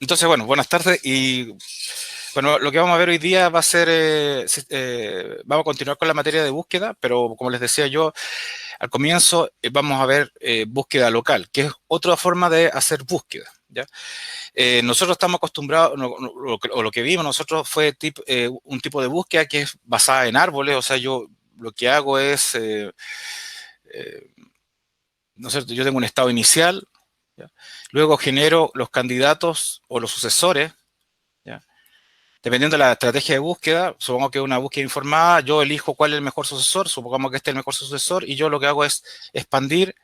Entonces, bueno, buenas tardes y bueno, lo que vamos a ver hoy día va a ser, vamos a continuar con la materia de búsqueda, pero como les decía yo al comienzo, vamos a ver búsqueda local, que es otra forma de hacer búsqueda, ¿ya? Nosotros estamos acostumbrados, o lo que vimos nosotros fue un tipo de búsqueda que es basada en árboles, o sea, yo lo que hago es, eh, ¿no es cierto? Yo tengo un estado inicial, ¿ya? Luego genero los candidatos o los sucesores, ¿ya? Dependiendo de la estrategia de búsqueda, supongo que es una búsqueda informada, yo elijo cuál es el mejor sucesor, supongamos que este es el mejor sucesor, y yo lo que hago es expandir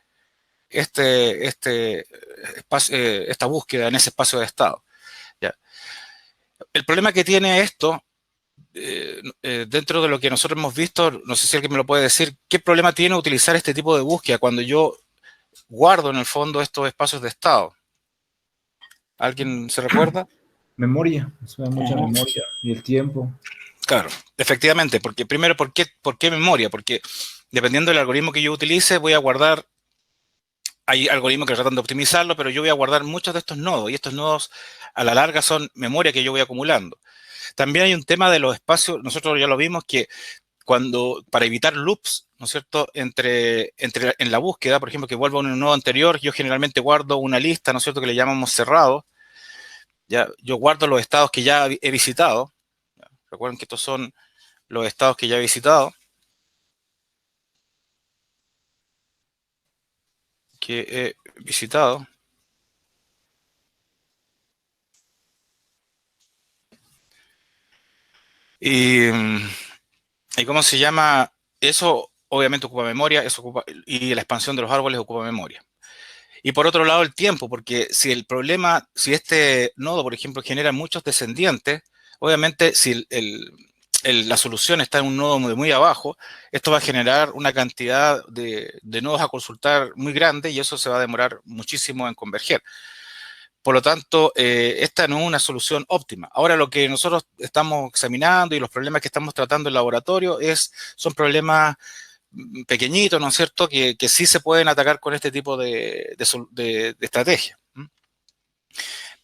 esta búsqueda en ese espacio de estado, ¿ya? El problema que tiene esto, dentro de lo que nosotros hemos visto, no sé si alguien me lo puede decir, ¿qué problema tiene utilizar este tipo de búsqueda cuando yo guardo en el fondo estos espacios de estado? ¿Alguien se recuerda? Memoria, es una mucha memoria y el tiempo. Claro, efectivamente, porque primero, por qué memoria? Porque dependiendo del algoritmo que yo utilice, voy a guardar, hay algoritmos que tratan de optimizarlo, pero yo voy a guardar muchos de estos nodos, y estos nodos a la larga son memoria que yo voy acumulando. También hay un tema de los espacios, nosotros ya lo vimos, que para evitar loops, ¿no es cierto?, en la búsqueda, por ejemplo, que vuelva a un nodo anterior, yo generalmente guardo una lista, ¿no es cierto?, que le llamamos cerrado, ¿ya? Yo guardo los estados que ya he visitado, ¿ya? Recuerden que estos son los estados que ya he visitado, que he visitado. Y, ¿y cómo se llama? Eso obviamente ocupa memoria, y la expansión de los árboles ocupa memoria. Y por otro lado, el tiempo, porque si este nodo, por ejemplo, genera muchos descendientes, obviamente si la solución está en un nodo muy abajo, esto va a generar una cantidad de nodos a consultar muy grande y eso se va a demorar muchísimo en converger. Por lo tanto, esta no es una solución óptima. Ahora, lo que nosotros estamos examinando y los problemas que estamos tratando en laboratorio son problemas pequeñitos, ¿no es cierto?, que sí se pueden atacar con este tipo de estrategia.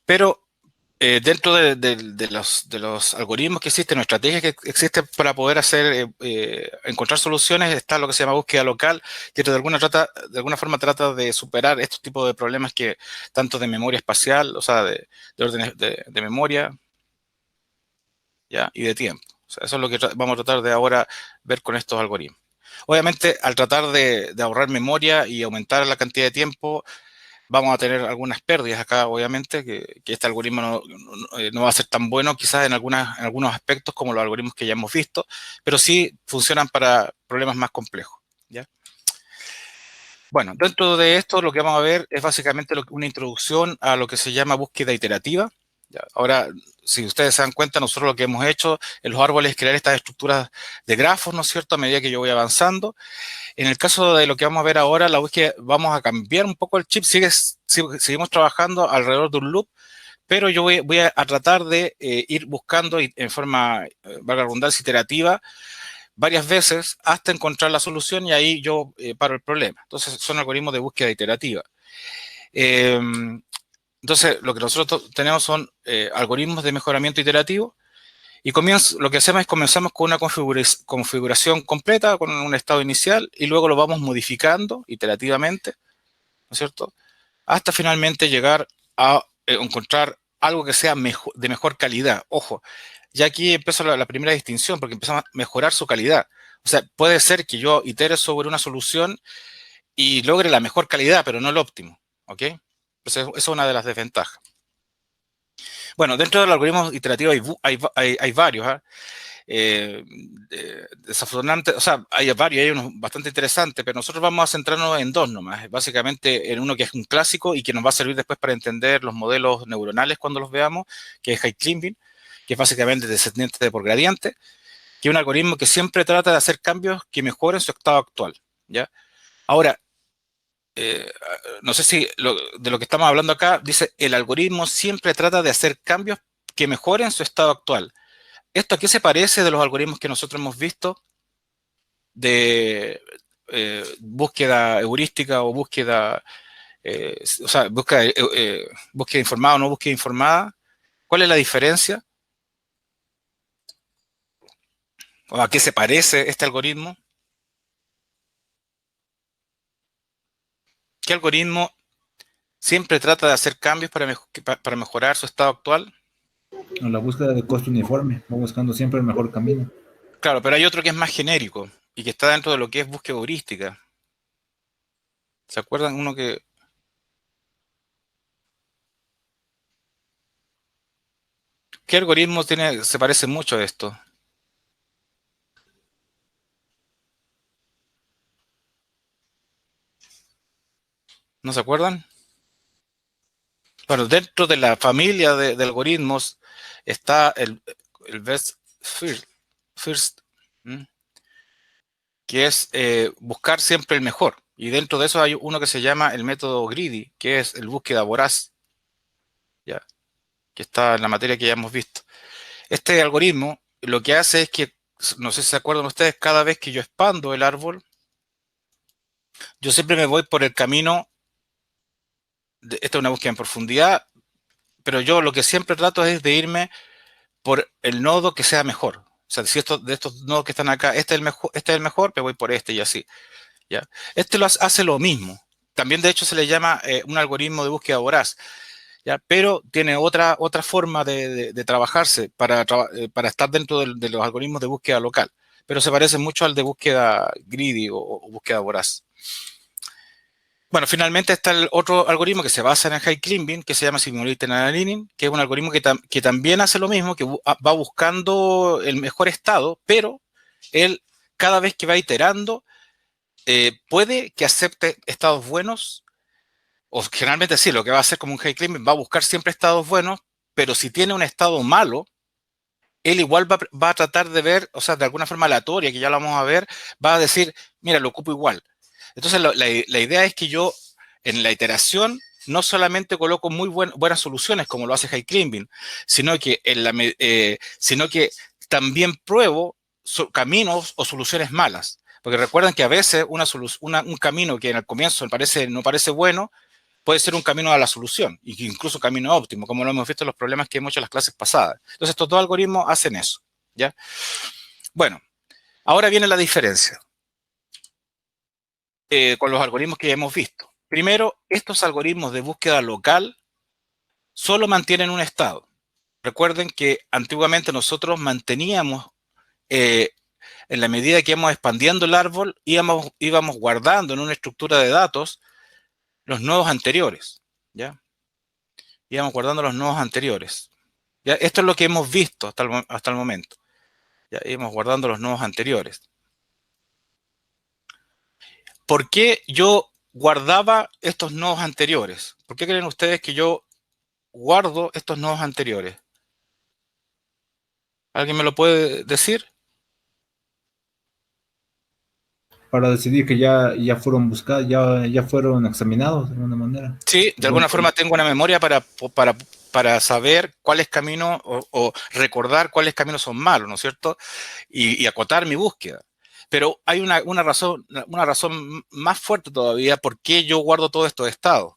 Pero dentro de los algoritmos que existen, o estrategias que existen para poder encontrar soluciones, está lo que se llama búsqueda local, que de alguna forma trata de superar estos tipos de problemas que tanto de memoria espacial, o sea, de orden de memoria, ¿ya? Y de tiempo. O sea, eso es lo que vamos a tratar de ahora ver con estos algoritmos. Obviamente, al tratar de ahorrar memoria y aumentar la cantidad de tiempo, vamos a tener algunas pérdidas acá, obviamente, que este algoritmo no va a ser tan bueno quizás en algunos aspectos como los algoritmos que ya hemos visto, pero sí funcionan para problemas más complejos, ¿ya? Bueno, dentro de esto lo que vamos a ver es básicamente una introducción a lo que se llama búsqueda iterativa, ¿ya? Ahora, si ustedes se dan cuenta, nosotros lo que hemos hecho en los árboles es crear estas estructuras de grafos, ¿no es cierto?, a medida que yo voy avanzando. En el caso de lo que vamos a ver ahora, la búsqueda, vamos a cambiar un poco el chip, seguimos trabajando alrededor de un loop, pero yo voy a tratar de ir buscando en forma, valga la redundancia, iterativa, varias veces hasta encontrar la solución y ahí yo paro el problema. Entonces, son algoritmos de búsqueda iterativa. Eh, entonces, lo que nosotros tenemos son algoritmos de mejoramiento iterativo y lo que hacemos es comenzamos con una configuración completa, con un estado inicial, y luego lo vamos modificando iterativamente, ¿no es cierto?, hasta finalmente llegar a encontrar algo que sea de mejor calidad. Ojo, ya aquí empieza la primera distinción, porque empezamos a mejorar su calidad. O sea, puede ser que yo itere sobre una solución y logre la mejor calidad, pero no el óptimo, ¿ok? Entonces, esa es una de las desventajas. Bueno, dentro del algoritmo iterativo hay varios, ¿eh? Desafortunadamente, o sea, hay varios, hay unos bastante interesantes, pero nosotros vamos a centrarnos en dos nomás, básicamente en uno que es un clásico y que nos va a servir después para entender los modelos neuronales cuando los veamos, que es High-Climbing, que es básicamente descendiente por gradiente, que es un algoritmo que siempre trata de hacer cambios que mejoren su estado actual, ¿ya? Ahora, eh, no sé si de lo que estamos hablando acá, dice, el algoritmo siempre trata de hacer cambios que mejoren su estado actual. ¿Esto a qué se parece de los algoritmos que nosotros hemos visto de búsqueda heurística o sea, búsqueda informada o no búsqueda informada? ¿Cuál es la diferencia? ¿O a qué se parece este algoritmo? ¿Qué algoritmo siempre trata de hacer cambios para mejorar su estado actual? En la búsqueda de costo uniforme, va buscando siempre el mejor camino. Claro, pero hay otro que es más genérico y que está dentro de lo que es búsqueda heurística. ¿Se acuerdan uno que... ¿Qué algoritmo tiene, se parece mucho a esto? ¿No se acuerdan? Bueno, dentro de la familia de algoritmos está el best first, ¿m? Que es buscar siempre el mejor. Y dentro de eso hay uno que se llama el método greedy, que es el búsqueda voraz, ¿ya? Que está en la materia que ya hemos visto. Este algoritmo lo que hace es que, no sé si se acuerdan ustedes, cada vez que yo expando el árbol, yo siempre me voy por el camino, esta es una búsqueda en profundidad, pero yo lo que siempre trato es de irme por el nodo que sea mejor. O sea, si de estos nodos que están acá, este es el mejor, me voy por este y así. ¿Ya? Este hace lo mismo. También, de hecho, se le llama un algoritmo de búsqueda voraz, ¿ya? Pero tiene otra forma de trabajarse para estar dentro de los algoritmos de búsqueda local. Pero se parece mucho al de búsqueda greedy o búsqueda voraz. Bueno, finalmente está el otro algoritmo que se basa en el high climbing, que se llama Simulated Aligning, que es un algoritmo que también hace lo mismo, que va buscando el mejor estado, pero él cada vez que va iterando puede que acepte estados buenos, o generalmente sí, lo que va a hacer como un high climbing, va a buscar siempre estados buenos, pero si tiene un estado malo, él igual va a tratar de ver, o sea, de alguna forma aleatoria, que ya lo vamos a ver, va a decir, mira, lo ocupo igual. Entonces, la idea es que yo, en la iteración, no solamente coloco muy buenas soluciones, como lo hace High Climbing, sino que, sino que también pruebo caminos o soluciones malas. Porque recuerden que a veces un camino que en el comienzo no parece bueno, puede ser un camino a la solución, incluso un camino óptimo, como lo hemos visto en los problemas que hemos hecho en las clases pasadas. Entonces, estos dos algoritmos hacen eso, ¿ya? Bueno, ahora viene la diferencia con los algoritmos que hemos visto. Primero, estos algoritmos de búsqueda local solo mantienen un estado. Recuerden que antiguamente nosotros manteníamos, eh, en la medida que íbamos expandiendo el árbol, íbamos guardando en una estructura de datos los nodos anteriores, ¿ya? Íbamos guardando los nodos anteriores. ¿Ya? Esto es lo que hemos visto hasta el momento. Ya íbamos guardando los nodos anteriores. ¿Por qué yo guardaba estos nodos anteriores? ¿Por qué creen ustedes que yo guardo estos nodos anteriores? ¿Alguien me lo puede decir? Para decidir que ya fueron buscados, ya fueron examinados de alguna manera. Sí, de alguna forma tengo una memoria para saber cuáles caminos o recordar cuáles caminos son malos, ¿no es cierto? Y acotar mi búsqueda. Pero hay una razón más fuerte todavía por qué yo guardo todos estos estados.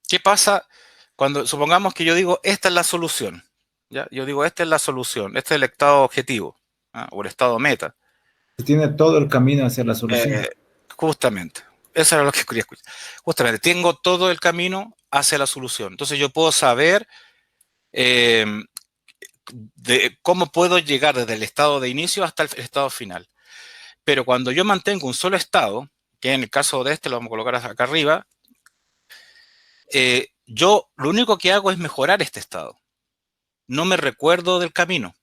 ¿Qué pasa cuando supongamos que yo digo, esta es la solución? ¿Ya? Yo digo, esta es la solución, este es el estado objetivo, ¿ah? O el estado meta. Se tiene todo el camino hacia la solución. Eh, justamente, eso era lo que quería escuchar. Justamente, tengo todo el camino hacia la solución. Entonces yo puedo saber eh, de cómo puedo llegar desde el estado de inicio hasta el estado final. Pero cuando yo mantengo un solo estado, que en el caso de este lo vamos a colocar acá arriba, yo lo único que hago es mejorar este estado. No me recuerdo del camino.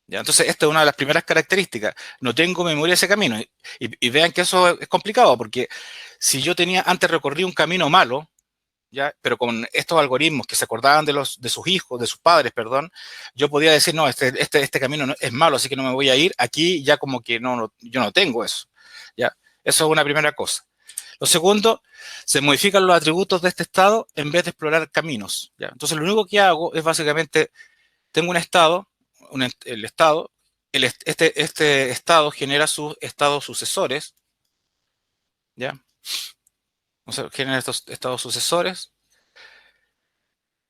¿Ya? Entonces, esta es una de las primeras características. No tengo memoria de ese camino. Y vean que eso es complicado, porque si yo antes recorrí un camino malo, ¿ya? Pero con estos algoritmos que se acordaban de sus hijos, de sus padres, perdón, yo podía decir, no, este camino es malo, así que no me voy a ir. Aquí ya como que yo no tengo eso. ¿Ya? Eso es una primera cosa. Lo segundo, se modifican los atributos de este estado en vez de explorar caminos. ¿Ya? Entonces, lo único que hago es básicamente, tengo un estado, el estado, este estado genera sus estados sucesores, ¿ya? O sea, genera estos estados sucesores,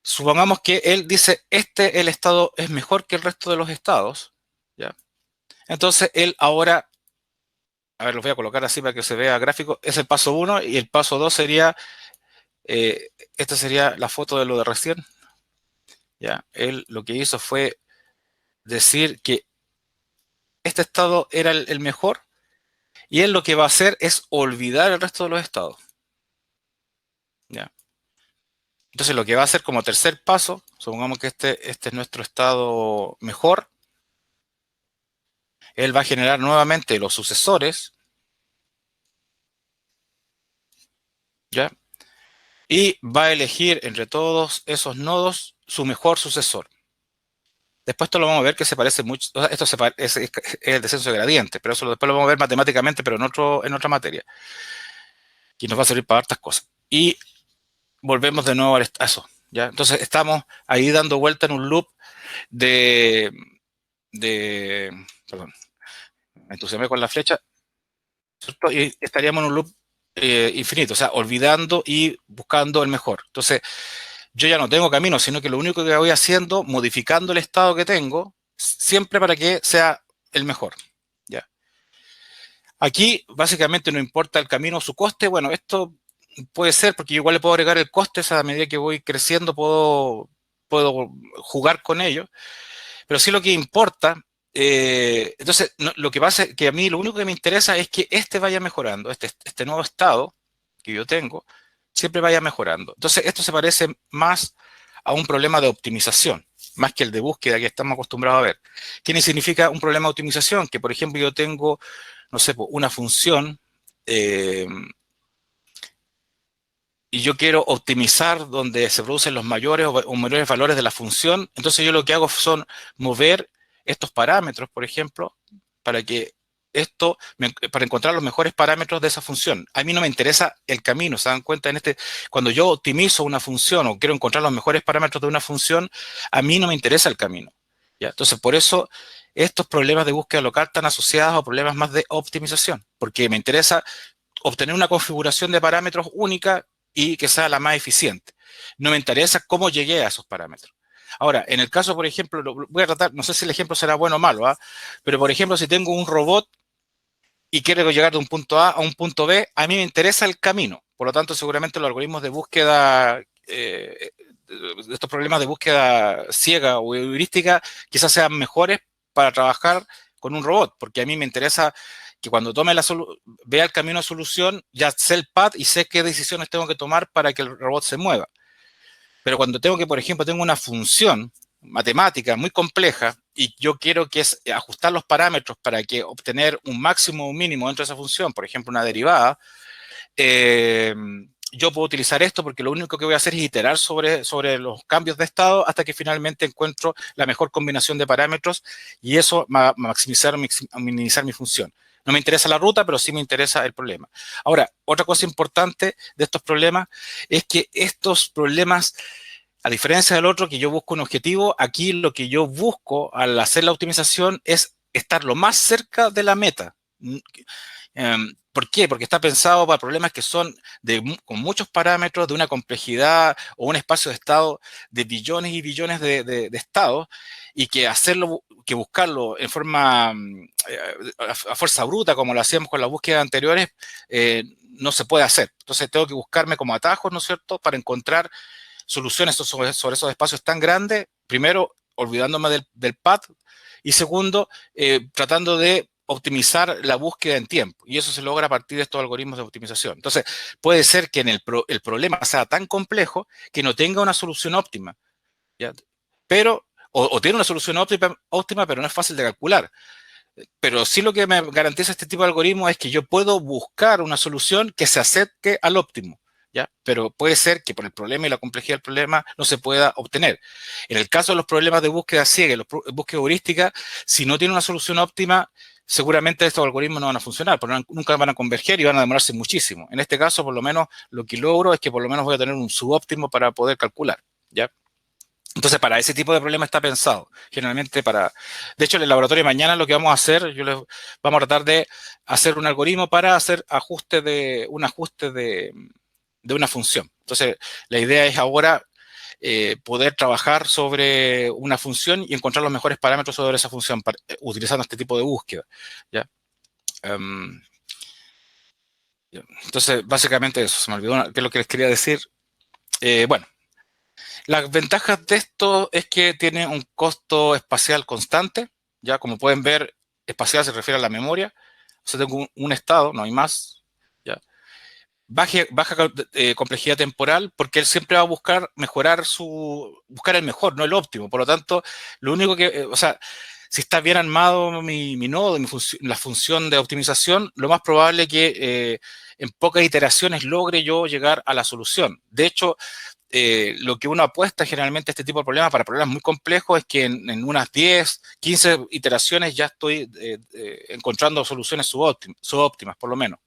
supongamos que él dice, el estado es mejor que el resto de los estados, ¿ya? Entonces, él ahora, a ver, los voy a colocar así para que se vea gráfico, es el paso 1 y el paso 2 sería, esta sería la foto de lo de recién, ¿ya? Él lo que hizo fue decir que este estado era el mejor y él lo que va a hacer es olvidar el resto de los estados, ¿ya? Entonces, lo que va a hacer como tercer paso, supongamos que este es nuestro estado mejor, él va a generar nuevamente los sucesores, ¿ya? Y va a elegir entre todos esos nodos su mejor sucesor. Después esto lo vamos a ver que se parece mucho, o sea, esto es el descenso de gradiente, pero eso después lo vamos a ver matemáticamente, pero en otra materia, que nos va a servir para hartas cosas. Y volvemos de nuevo a eso, ¿ya? Entonces estamos ahí dando vuelta en un loop de, perdón, me entusiasmé con la flecha, ¿cierto? Y estaríamos en un loop infinito, o sea, olvidando y buscando el mejor. Entonces, yo ya no tengo camino, sino que lo único que voy haciendo, modificando el estado que tengo, siempre para que sea el mejor, ¿ya? Aquí, básicamente, no importa el camino o su coste. Bueno, esto puede ser, porque yo igual le puedo agregar el coste, o sea, a medida que voy creciendo puedo jugar con ello. Pero sí lo que importa, entonces, lo que pasa es que a mí lo único que me interesa es que este vaya mejorando, este nuevo estado que yo tengo, siempre vaya mejorando. Entonces, esto se parece más a un problema de optimización, más que el de búsqueda que estamos acostumbrados a ver. ¿Qué significa un problema de optimización? Que, por ejemplo, yo tengo, no sé, una función eh, y yo quiero optimizar donde se producen los mayores o menores valores de la función. Entonces yo lo que hago son mover estos parámetros, por ejemplo, para que para encontrar los mejores parámetros de esa función. A mí no me interesa el camino, ¿se dan cuenta? Cuando yo optimizo una función o quiero encontrar los mejores parámetros de una función, a mí no me interesa el camino, ¿ya? Entonces, por eso estos problemas de búsqueda local están asociados a problemas más de optimización, porque me interesa obtener una configuración de parámetros única y que sea la más eficiente. No me interesa cómo llegué a esos parámetros. Ahora, en el caso, por ejemplo, voy a tratar, no sé si el ejemplo será bueno o malo, ¿eh? Pero por ejemplo, si tengo un robot y quiero llegar de un punto A a un punto B, a mí me interesa el camino. Por lo tanto, seguramente los algoritmos de búsqueda, estos problemas de búsqueda ciega o heurística, quizás sean mejores para trabajar con un robot, porque a mí me interesa que cuando vea el camino de solución, ya sé el path y sé qué decisiones tengo que tomar para que el robot se mueva. Pero cuando por ejemplo, tengo una función matemática muy compleja y yo quiero que es ajustar los parámetros para que obtener un máximo o un mínimo dentro de esa función, por ejemplo, una derivada, eh, yo puedo utilizar esto porque lo único que voy a hacer es iterar sobre los cambios de estado hasta que finalmente encuentro la mejor combinación de parámetros y eso minimizar mi función. No me interesa la ruta, pero sí me interesa el problema. Ahora, otra cosa importante de estos problemas es que estos problemas, a diferencia del otro, que yo busco un objetivo, aquí lo que yo busco al hacer la optimización es estar lo más cerca de la meta. ¿Por qué? Porque está pensado para problemas que son con muchos parámetros, de una complejidad o un espacio de estado de billones y billones de estados, y que buscarlo en forma a fuerza bruta, como lo hacíamos con las búsquedas anteriores, no se puede hacer. Entonces tengo que buscarme como atajos, ¿no es cierto?, para encontrar soluciones sobre esos espacios tan grandes, primero olvidándome del path y segundo, tratando de optimizar la búsqueda en tiempo. Y eso se logra a partir de estos algoritmos de optimización. Entonces, puede ser que el problema sea tan complejo que no tenga una solución óptima, ¿ya? Pero, o tiene una solución óptima, pero no es fácil de calcular. Pero sí lo que me garantiza este tipo de algoritmo es que yo puedo buscar una solución que se acerque al óptimo, ¿ya? Pero puede ser que por el problema y la complejidad del problema no se pueda obtener. En el caso de los problemas de búsqueda ciega y búsqueda heurística, si no tiene una solución óptima, seguramente estos algoritmos no van a funcionar, porque nunca van a converger y van a demorarse muchísimo. En este caso, por lo menos, lo que logro es que por lo menos voy a tener un subóptimo para poder calcular, ¿ya? Entonces, para ese tipo de problema está pensado. Generalmente de hecho, en el laboratorio de mañana lo que vamos a hacer, vamos a tratar de hacer un algoritmo para hacer un ajuste de una función. Entonces, la idea es ahora poder trabajar sobre una función y encontrar los mejores parámetros sobre esa función utilizando este tipo de búsqueda, ¿ya? Entonces, básicamente eso, se me olvidó qué es lo que les quería decir. Bueno, las ventajas de esto es que tiene un costo espacial constante, ya como pueden ver, espacial se refiere a la memoria, o sea, tengo un estado, no hay más, ya. Baja complejidad temporal, porque él siempre va a buscar buscar el mejor, no el óptimo. Por lo tanto, lo único que, o sea, si está bien armado mi nodo, la función de optimización, lo más probable es que en pocas iteraciones logre yo llegar a la solución. De hecho, lo que uno apuesta generalmente a este tipo de problemas, para problemas muy complejos, es que en unas 10, 15 iteraciones ya estoy encontrando soluciones subóptimas, por lo menos.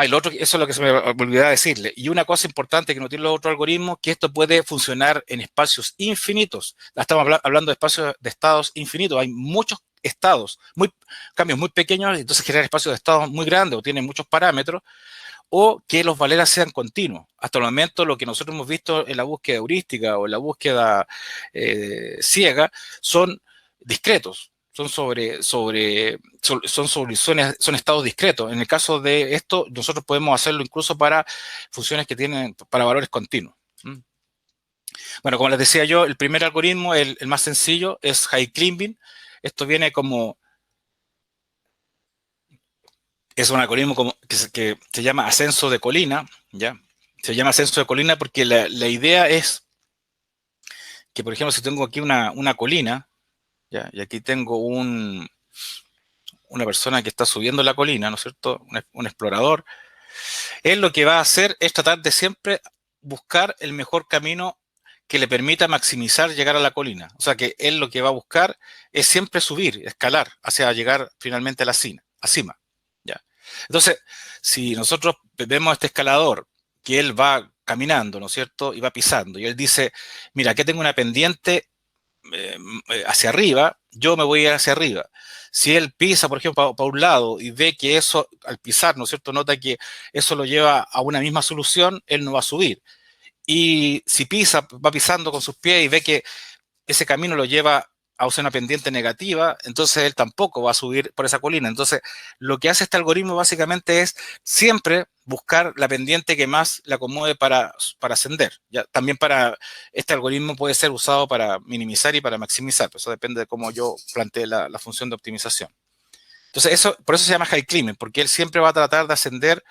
Y lo otro, eso es lo que se me olvidaba decirle. Y una cosa importante que no tiene los otros algoritmos, que esto puede funcionar en espacios infinitos. Estamos hablando de espacios de estados infinitos. Hay muchos estados, cambios muy pequeños, entonces generar espacios de estados muy grandes o tienen muchos parámetros, o que los valeras sean continuos. Hasta el momento, lo que nosotros hemos visto en la búsqueda heurística o en la búsqueda ciega son discretos. Son son estados discretos. En el caso de esto, nosotros podemos hacerlo incluso para funciones que tienen, para valores continuos. Bueno, como les decía yo, el primer algoritmo, el más sencillo, es high climbing. Esto viene como, es un algoritmo que se llama ascenso de colina, ¿ya? Se llama ascenso de colina porque la idea es que, por ejemplo, si tengo aquí una colina, ¿ya? Y aquí tengo una persona que está subiendo la colina, ¿no es cierto? Un explorador. Él lo que va a hacer es tratar de siempre buscar el mejor camino que le permita maximizar llegar a la colina. O sea que él lo que va a buscar es siempre subir, escalar, hacia llegar finalmente a la cima. ¿Ya? Entonces, si nosotros vemos este escalador, que él va caminando, ¿no es cierto? Y va pisando, y él dice, mira, aquí tengo una pendiente hacia arriba, yo me voy a ir hacia arriba. Si él pisa, por ejemplo, para un lado y ve que eso, al pisar, ¿no es cierto?, nota que eso lo lleva a una misma solución, él no va a subir. Y si va pisando con sus pies y ve que ese camino lo lleva a usar una pendiente negativa, entonces él tampoco va a subir por esa colina. Entonces, lo que hace este algoritmo básicamente es siempre buscar la pendiente que más le acomode para ascender. ¿Ya? También este algoritmo puede ser usado para minimizar y para maximizar, eso depende de cómo yo plantee la función de optimización. Entonces, por eso se llama high climbing, porque él siempre va a tratar de ascender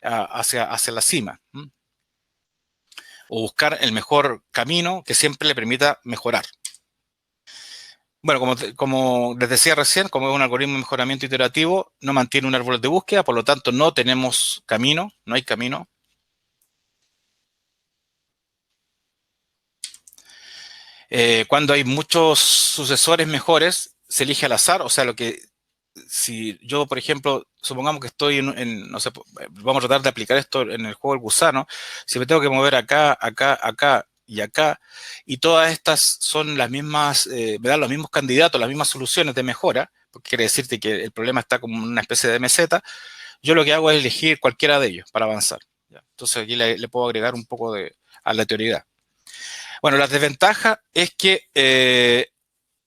hacia la cima. O buscar el mejor camino que siempre le permita mejorar. Bueno, como les decía recién, como es un algoritmo de mejoramiento iterativo, no mantiene un árbol de búsqueda, por lo tanto no tenemos camino, no hay camino. Cuando hay muchos sucesores mejores, se elige al azar, o sea, si yo, por ejemplo, supongamos que estoy no sé, vamos a tratar de aplicar esto en el juego del gusano, si me tengo que mover acá, acá, acá y acá, y todas estas son las mismas, me dan los mismos candidatos, las mismas soluciones de mejora, porque quiere decirte que el problema está como una especie de meseta, yo lo que hago es elegir cualquiera de ellos para avanzar. ¿Ya? Entonces aquí le puedo agregar un poco a la teoría. Bueno, la desventaja es que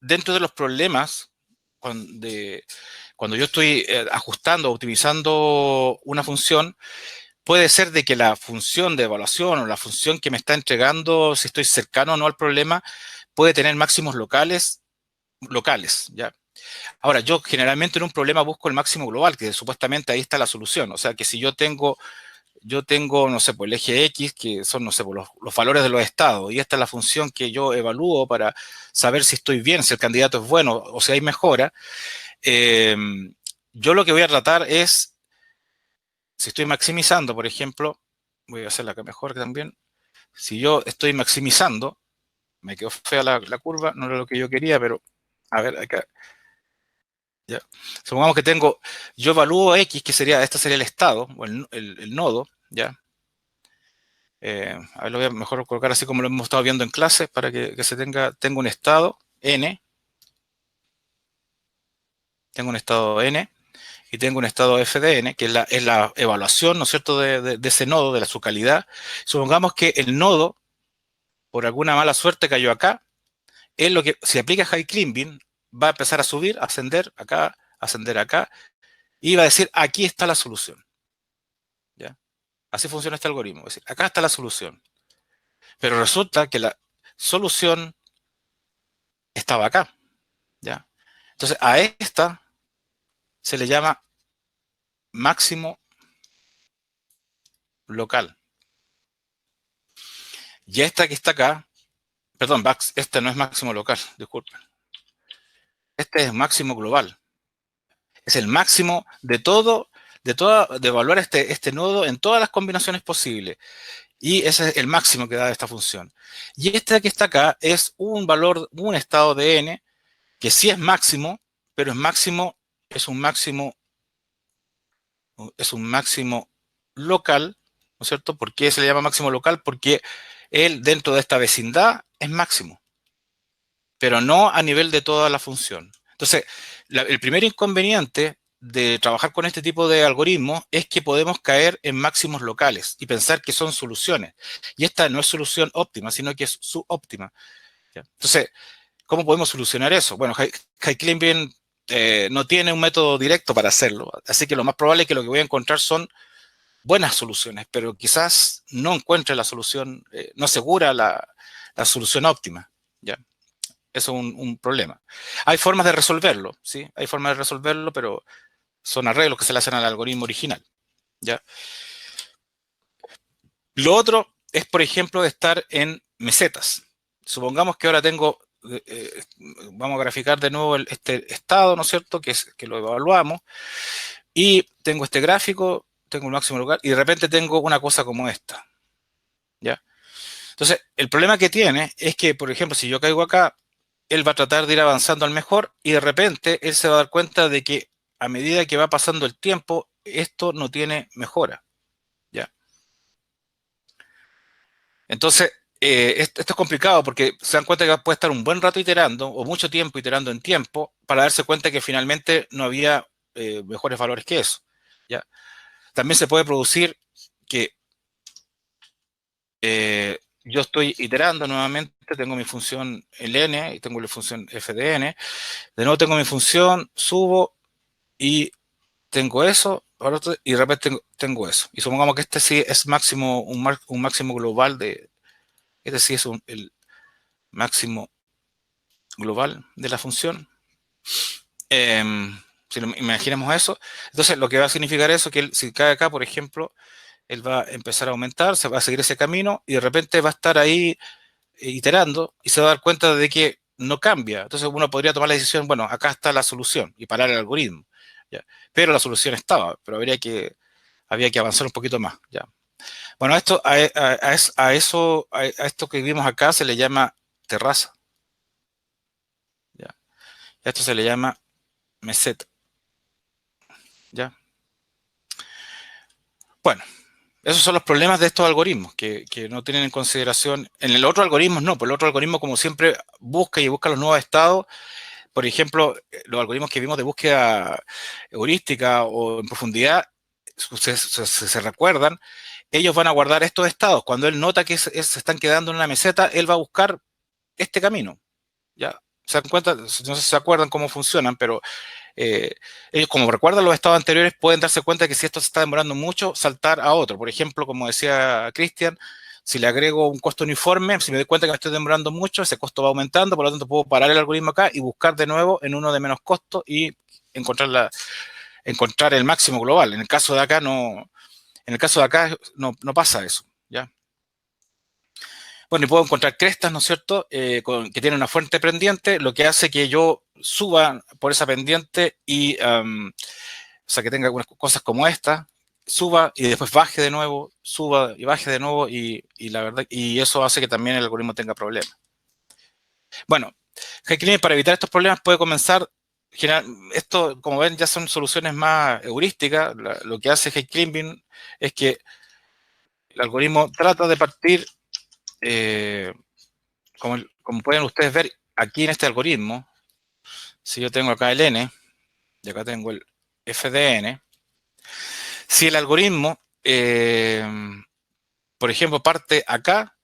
dentro de los problemas, cuando yo estoy ajustando, optimizando una función, puede ser de que la función de evaluación o la función que me está entregando, si estoy cercano o no al problema, puede tener máximos locales, ¿ya? Ahora, yo generalmente en un problema busco el máximo global, que supuestamente ahí está la solución. O sea, que si yo tengo, no sé, pues el eje X, que son, no sé, pues los valores de los estados, y esta es la función que yo evalúo para saber si estoy bien, si el candidato es bueno o si hay mejora, yo lo que voy a tratar es, si estoy maximizando, por ejemplo, voy a hacerla acá mejor también, si yo estoy maximizando, me quedó fea la curva, no era lo que yo quería, pero a ver, acá, ya. Supongamos que yo evalúo X, que este sería el estado, o el nodo, ¿ya? A ver, lo voy a mejor colocar así como lo hemos estado viendo en clase, para que tenga un estado N, tengo un estado N, y tengo un estado f de n, que es la evaluación, ¿no es cierto?, de ese nodo, de su calidad. Supongamos que el nodo por alguna mala suerte cayó acá, es lo que, si aplica high climbing, va a empezar a subir, ascender acá, y va a decir, aquí está la solución. ¿Ya? Así funciona este algoritmo. Es decir, acá está la solución. Pero resulta que la solución estaba acá. ¿Ya? Entonces, a esta se le llama máximo local. Y esta que está acá, perdón, este no es máximo local, disculpen. Este es máximo global. Es el máximo de todo, de evaluar este nodo en todas las combinaciones posibles. Y ese es el máximo que da esta función. Y este que está acá es un valor, un estado de n, que sí es máximo, pero es un máximo, es un máximo local, ¿no es cierto? ¿Por qué se le llama máximo local? Porque él dentro de esta vecindad es máximo, pero no a nivel de toda la función. Entonces, el primer inconveniente de trabajar con este tipo de algoritmos es que podemos caer en máximos locales y pensar que son soluciones. Y esta no es solución óptima, sino que es subóptima. ¿Ya? Entonces, ¿cómo podemos solucionar eso? Bueno, high climbing no tiene un método directo para hacerlo, así que lo más probable es que lo que voy a encontrar son buenas soluciones, pero quizás no encuentre la solución, no asegura la solución óptima. ¿Ya? Eso es un problema. Hay formas de resolverlo, ¿sí? Hay formas de resolverlo, pero son arreglos que se le hacen al algoritmo original, ¿ya? Lo otro es, por ejemplo, estar en mesetas. Supongamos que ahora tengo, vamos a graficar de nuevo este estado, ¿no es cierto? Que lo evaluamos. Y tengo este gráfico, tengo un máximo local, y de repente tengo una cosa como esta, ¿ya? Entonces, el problema que tiene es que, por ejemplo, si yo caigo acá, él va a tratar de ir avanzando al mejor y de repente él se va a dar cuenta de que a medida que va pasando el tiempo, esto no tiene mejora, ¿ya? Entonces, esto es complicado porque se dan cuenta que puede estar un buen rato iterando o mucho tiempo iterando en tiempo para darse cuenta que finalmente no había mejores valores que eso, ¿ya? También se puede producir que yo estoy iterando nuevamente, tengo mi función ln y tengo la función f de n, de nuevo tengo mi función, subo y tengo eso, y de repente tengo eso. Y supongamos que este sí es máximo, un máximo global este sí es el máximo global de la función. Si imaginemos eso, entonces lo que va a significar eso, que si cae acá, por ejemplo, él va a empezar a aumentar, se va a seguir ese camino y de repente va a estar ahí iterando y se va a dar cuenta de que no cambia. Entonces uno podría tomar la decisión, bueno, acá está la solución y parar el algoritmo. ¿Ya? Pero la solución estaba, pero había que avanzar un poquito más. ¿Ya? Bueno, a esto que vimos acá se le llama terraza. ¿Ya? Y a esto se le llama meseta. ¿Ya? Bueno, esos son los problemas de estos algoritmos, que no tienen en consideración. En el otro algoritmo no, pues el otro algoritmo, como siempre, busca los nuevos estados. Por ejemplo, los algoritmos que vimos de búsqueda heurística o en profundidad, se recuerdan, ellos van a guardar estos estados. Cuando él nota que se están quedando en una meseta, él va a buscar este camino. ¿Ya? ¿Se dan cuenta? No sé si se acuerdan cómo funcionan, pero eh, ellos, como recuerdan los estados anteriores, pueden darse cuenta que si esto se está demorando mucho, saltar a otro. Por ejemplo, como decía Cristian, si le agrego un costo uniforme, si me doy cuenta que me estoy demorando mucho, ese costo va aumentando, por lo tanto puedo parar el algoritmo acá y buscar de nuevo en uno de menos costo y encontrar el máximo global. En el caso de acá no pasa eso, ¿ya? Bueno, y puedo encontrar crestas, ¿no es cierto?, que tienen una fuente pendiente, lo que hace que yo suba por esa pendiente o sea, que tenga algunas cosas como esta, suba y después baje de nuevo, suba y baje de nuevo, y la verdad, y eso hace que también el algoritmo tenga problemas. Bueno, Heikilin, para evitar estos problemas puede comenzar, esto, como ven, ya son soluciones más heurísticas. Lo que hace Heikilin es que el algoritmo trata de partir, eh, como pueden ustedes ver aquí en este algoritmo, si yo tengo acá el n y acá tengo el f de n, si el algoritmo, por ejemplo, parte acá,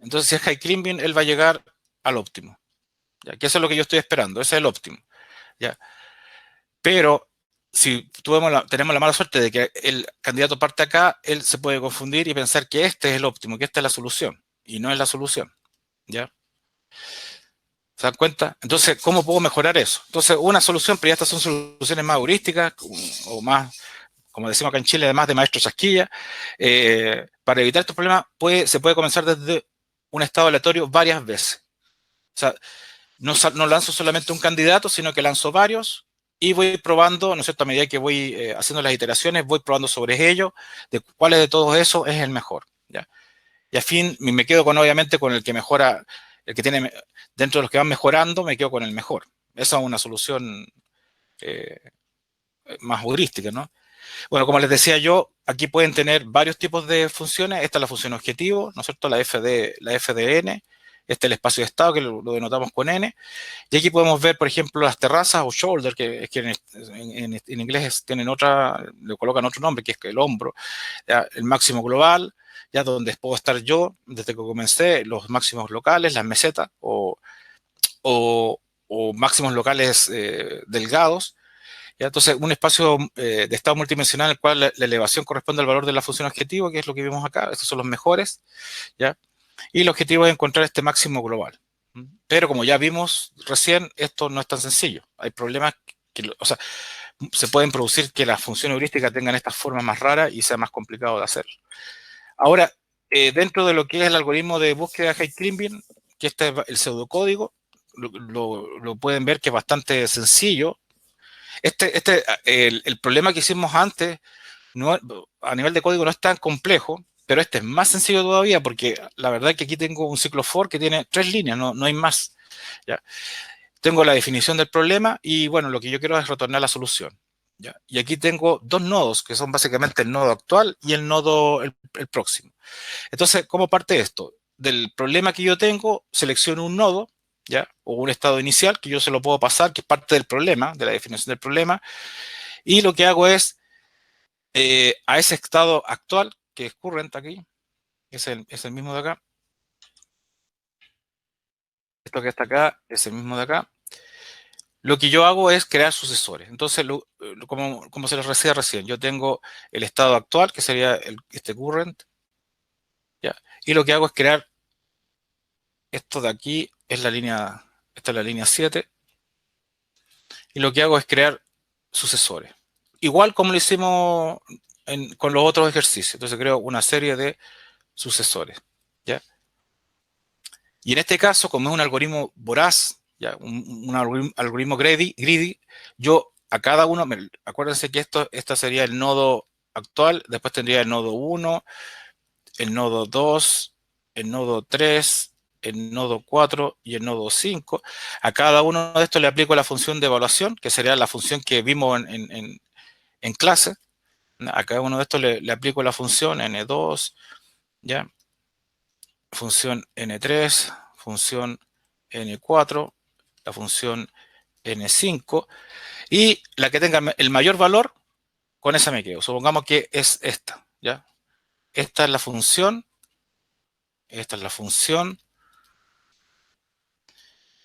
Entonces, si es high climbing, él va a llegar al óptimo. ¿Ya? Que eso es lo que yo estoy esperando, ese es el óptimo. ¿Ya? Pero si tenemos la mala suerte de que el candidato parte acá, él se puede confundir y pensar que este es el óptimo, que esta es la solución, y no es la solución. ¿Ya? ¿Se dan cuenta? Entonces, ¿cómo puedo mejorar eso? Entonces, una solución, pero ya estas son soluciones más heurísticas o más, como decimos acá en Chile, además de maestro chasquilla. Para evitar estos problemas, se puede comenzar desde un estado aleatorio varias veces. O sea, no lanzo solamente un candidato, sino que lanzo varios y voy probando, ¿no es cierto? A medida que voy haciendo las iteraciones, voy probando sobre ellos, de cuáles de todos esos es el mejor. ¿Ya? Y al fin me quedo obviamente con el que mejora, el que tiene, dentro de los que van mejorando, me quedo con el mejor. Esa es una solución eh, más heurística, ¿no? Bueno, como les decía yo, aquí pueden tener varios tipos de funciones. Esta es la función objetivo, ¿no es cierto? La f de n. Este es el espacio de estado, que lo denotamos con n. Y aquí podemos ver, por ejemplo, las terrazas o shoulder, que es que en inglés tienen le colocan otro nombre, que es el hombro. ¿Ya? El máximo global, ya donde puedo estar yo desde que comencé, los máximos locales, las mesetas o, o máximos locales delgados. ¿Ya? Entonces, un espacio de estado multidimensional en el cual la elevación corresponde al valor de la función objetivo, que es lo que vimos acá. Estos son los mejores. ¿Ya? Y el objetivo es encontrar este máximo global. Pero como ya vimos recién, esto no es tan sencillo. Hay problemas o sea, se pueden producir que las funciones heurísticas tengan estas formas más raras y sea más complicado de hacer. Ahora, dentro de lo que es el algoritmo de búsqueda de high climbing, que este es el pseudocódigo, lo pueden ver que es bastante sencillo. El problema que hicimos antes no, a nivel de código no es tan complejo, pero este es más sencillo todavía porque la verdad es que aquí tengo un ciclo for que tiene 3 líneas, no hay más. ¿Ya? Tengo la definición del problema y bueno, lo que yo quiero es retornar la solución. ¿Ya? Y aquí tengo dos nodos que son básicamente el nodo actual y el próximo. Entonces, ¿cómo parte esto? Del problema que yo tengo, selecciono un nodo, ¿ya? O un estado inicial que yo se lo puedo pasar, que es parte del problema, de la definición del problema, y lo que hago es a ese estado actual, que es current aquí, es el mismo de acá, esto que está acá es el mismo de acá, lo que yo hago es crear sucesores. Entonces, como se les decía recién, yo tengo el estado actual, que sería este current, ¿ya? Y lo que hago es crear esto de aquí, esta es la línea 7, y lo que hago es crear sucesores. Igual como lo hicimos con los otros ejercicios. Entonces creo una serie de sucesores, ¿ya? Y en este caso, como es un algoritmo voraz, ¿ya? Un algoritmo greedy, yo a cada uno, acuérdense que esta sería el nodo actual, después tendría el nodo 1, el nodo 2, el nodo 3, el nodo 4 y el nodo 5. A cada uno de estos le aplico la función de evaluación, que sería la función que vimos en clase. A cada uno de estos le aplico la función n2, ¿ya? Función n3, función n4, la función n5, y la que tenga el mayor valor, con esa me quedo. Supongamos que es esta, ¿ya? Esta es la función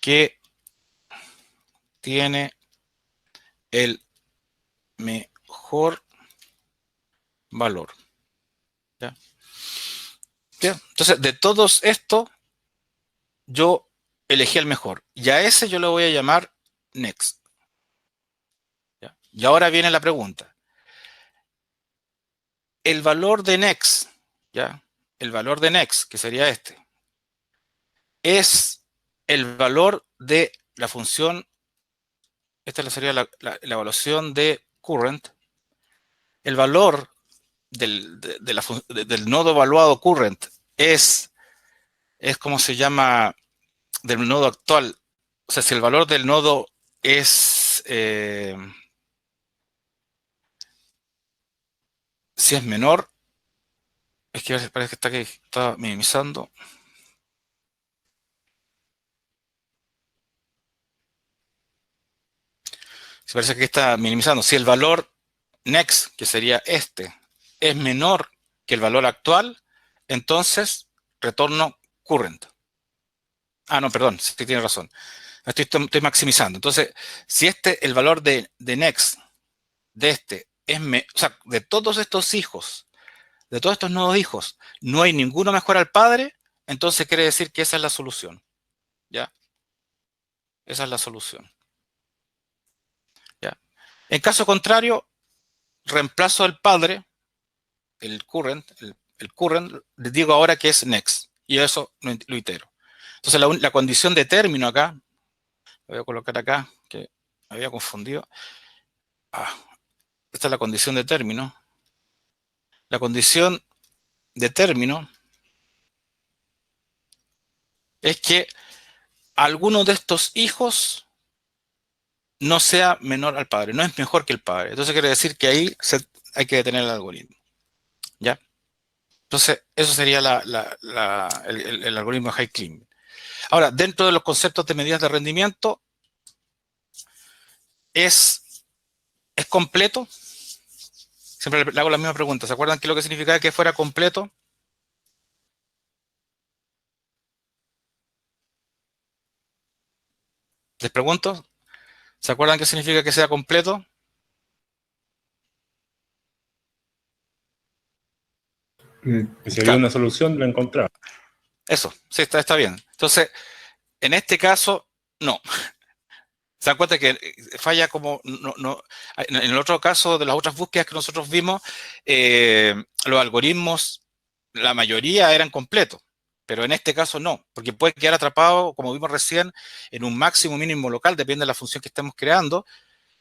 que tiene el mejor valor. ¿Ya? ¿Ya? Entonces, de todos estos, yo elegí el mejor. Y a ese yo le voy a llamar next. ¿Ya? Y ahora viene la pregunta. El valor de next, ¿ya? El valor de next, que sería este, es el valor de la función, esta sería la evaluación de current, el valor del nodo evaluado current es como se llama del nodo actual. O sea, si el valor del nodo es, si es menor, es que parece que está minimizando. Se parece que está minimizando. Si el valor next, que sería este, es menor que el valor actual, entonces retorno current. Ah, no, perdón, sí tiene razón. Estoy maximizando. Entonces, si el valor de next de o sea, de todos estos hijos, de todos estos nuevos hijos, no hay ninguno mejor al padre, entonces quiere decir que esa es la solución. ¿Ya? Esa es la solución. ¿Ya? En caso contrario, reemplazo el padre, el current, le digo ahora que es next. Y eso lo itero. Entonces, la condición de término acá, lo voy a colocar acá, que me había confundido. Esta es la condición de término. La condición de término es que alguno de estos hijos no sea menor al padre, no es mejor que el padre. Entonces quiere decir que ahí hay que detener el algoritmo. ¿Ya? Entonces, eso sería el algoritmo de High-Klingman. Ahora, dentro de los conceptos de medidas de rendimiento, ¿es completo? Siempre le hago la misma pregunta. ¿Se acuerdan qué es lo que significaba que fuera completo? Les pregunto. ¿Se acuerdan qué significa que sea completo? Que si había Claro, una solución, la encontraba. eso, sí, está bien. Entonces, en este caso, no. Se dan cuenta que falla como... En el otro caso de las otras búsquedas que nosotros vimos, los algoritmos, la mayoría eran completos, pero en este caso no, porque puede quedar atrapado, como vimos recién, en un máximo mínimo local, depende de la función que estemos creando,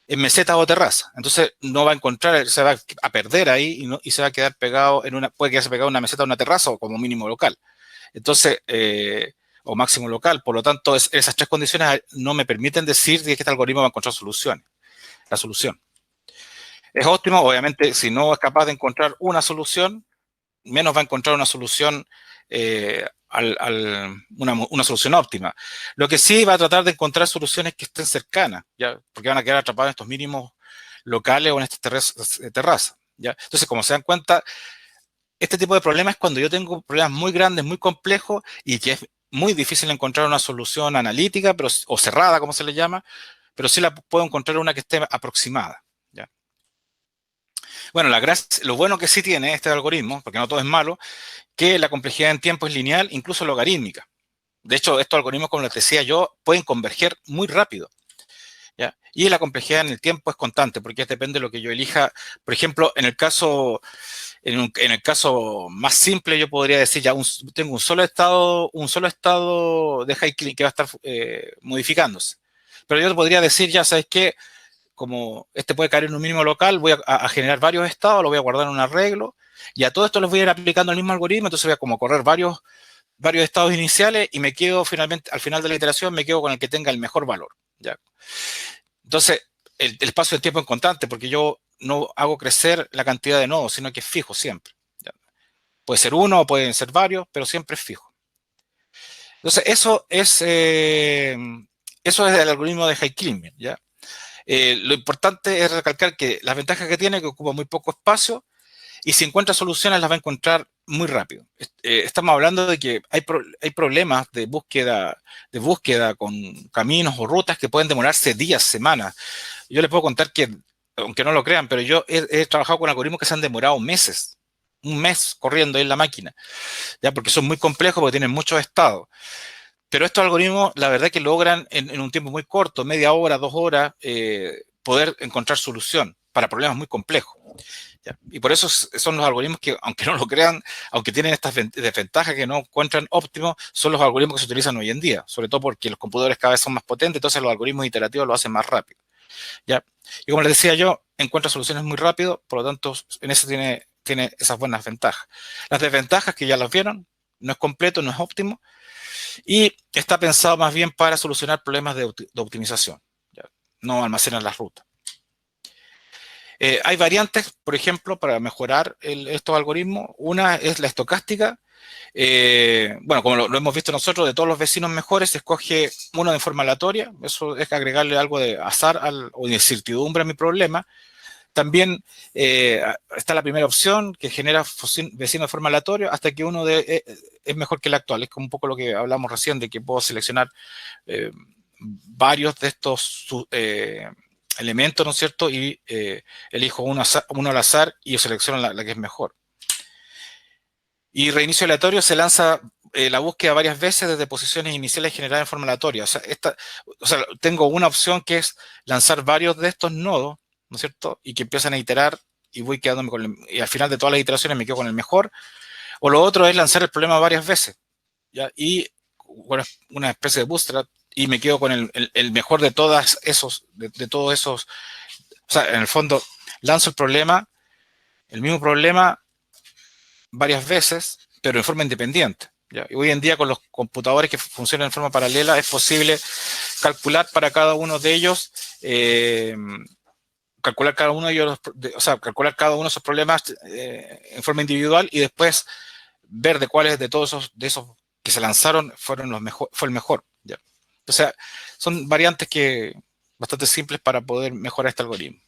en meseta o terraza. Entonces no va a encontrar, se va a perder ahí y se va a quedar pegado puede quedarse pegado en una meseta o una terraza o como mínimo local. Entonces, o máximo local. Por lo tanto, esas tres condiciones no me permiten decir que este algoritmo va a encontrar la solución. Es óptimo, obviamente, si no es capaz de encontrar una solución, menos va a encontrar una solución, una solución óptima. Lo que sí va a tratar de encontrar soluciones que estén cercanas, ¿ya? Porque van a quedar atrapados en estos mínimos locales o en estas terrazas. ¿Ya? Entonces, como se dan cuenta, este tipo de problemas es cuando yo tengo problemas muy grandes, muy complejos y que es muy difícil encontrar una solución analítica o cerrada, como se le llama, pero sí la puedo encontrar una que esté aproximada. ¿Ya? Bueno, lo bueno que sí tiene este algoritmo, porque no todo es malo, que la complejidad en tiempo es lineal, incluso logarítmica. De hecho, estos algoritmos, como les decía yo, pueden converger muy rápido. ¿Ya? Y la complejidad en el tiempo es constante, porque depende de lo que yo elija. Por ejemplo, en el caso más simple, yo podría decir ya tengo un solo estado de High-Klingman que va a estar modificándose. Pero yo podría decir, ya sabes qué, como este puede caer en un mínimo local, voy a generar varios estados, lo voy a guardar en un arreglo, y a todo esto les voy a ir aplicando el mismo algoritmo, entonces voy a como correr varios estados iniciales y me quedo finalmente, al final de la iteración, me quedo con el que tenga el mejor valor. ¿Ya? Entonces, el espacio del tiempo es constante, porque yo no hago crecer la cantidad de nodos, sino que es fijo siempre. ¿Ya? Puede ser uno o pueden ser varios, pero siempre es fijo. Entonces, eso es el algoritmo de High-Klingman. ¿Ya? Lo importante es recalcar que las ventajas que tiene es que ocupa muy poco espacio y si encuentra soluciones las va a encontrar muy rápido. Estamos hablando de que hay problemas de búsqueda con caminos o rutas que pueden demorarse días, semanas. Yo les puedo contar que, aunque no lo crean, pero yo he trabajado con algoritmos que se han demorado meses, un mes corriendo en la máquina, ya porque son muy complejos, porque tienen muchos estados. Pero estos algoritmos, la verdad que logran en un tiempo muy corto, media hora, 2 horas, poder encontrar solución para problemas muy complejos. ¿Ya? Y por eso son los algoritmos que, aunque no lo crean, aunque tienen estas desventajas que no encuentran óptimos, son los algoritmos que se utilizan hoy en día, sobre todo porque los computadores cada vez son más potentes, entonces los algoritmos iterativos lo hacen más rápido. ¿Ya? Y como les decía yo, encuentra soluciones muy rápido, por lo tanto, en eso tiene esas buenas ventajas. Las desventajas que ya las vieron, no es completo, no es óptimo, y está pensado más bien para solucionar problemas de optimización. ¿Ya? No almacenar las rutas. Hay variantes, por ejemplo, para mejorar estos algoritmos. Una es la estocástica. Bueno, como lo hemos visto nosotros, de todos los vecinos mejores, se escoge uno de forma aleatoria. Eso es agregarle algo de azar o de incertidumbre a mi problema. También está la primera opción, que genera vecinos de forma aleatoria, hasta que uno es mejor que el actual. Es como un poco lo que hablamos recién, de que puedo seleccionar varios de estos elementos, ¿no es cierto? Y elijo uno al azar y yo selecciono la que es mejor. Y reinicio aleatorio se lanza la búsqueda varias veces desde posiciones iniciales generadas en forma aleatoria. O sea, tengo una opción que es lanzar varios de estos nodos, ¿no es cierto? Y que empiezan a iterar y voy quedándome y al final de todas las iteraciones me quedo con el mejor. O lo otro es lanzar el problema varias veces, ¿ya? Y bueno, una especie de bootstrap y me quedo con el mejor de todos esos. O sea, en el fondo lanzo el mismo problema varias veces, pero en forma independiente, ¿ya? Y hoy en día con los computadores que funcionan en forma paralela es posible calcular para cada uno de ellos, calcular cada uno de esos problemas en forma individual y después ver de cuáles de todos esos que se lanzaron fue el mejor, ¿ya? O sea, son variantes bastante simples para poder mejorar este algoritmo.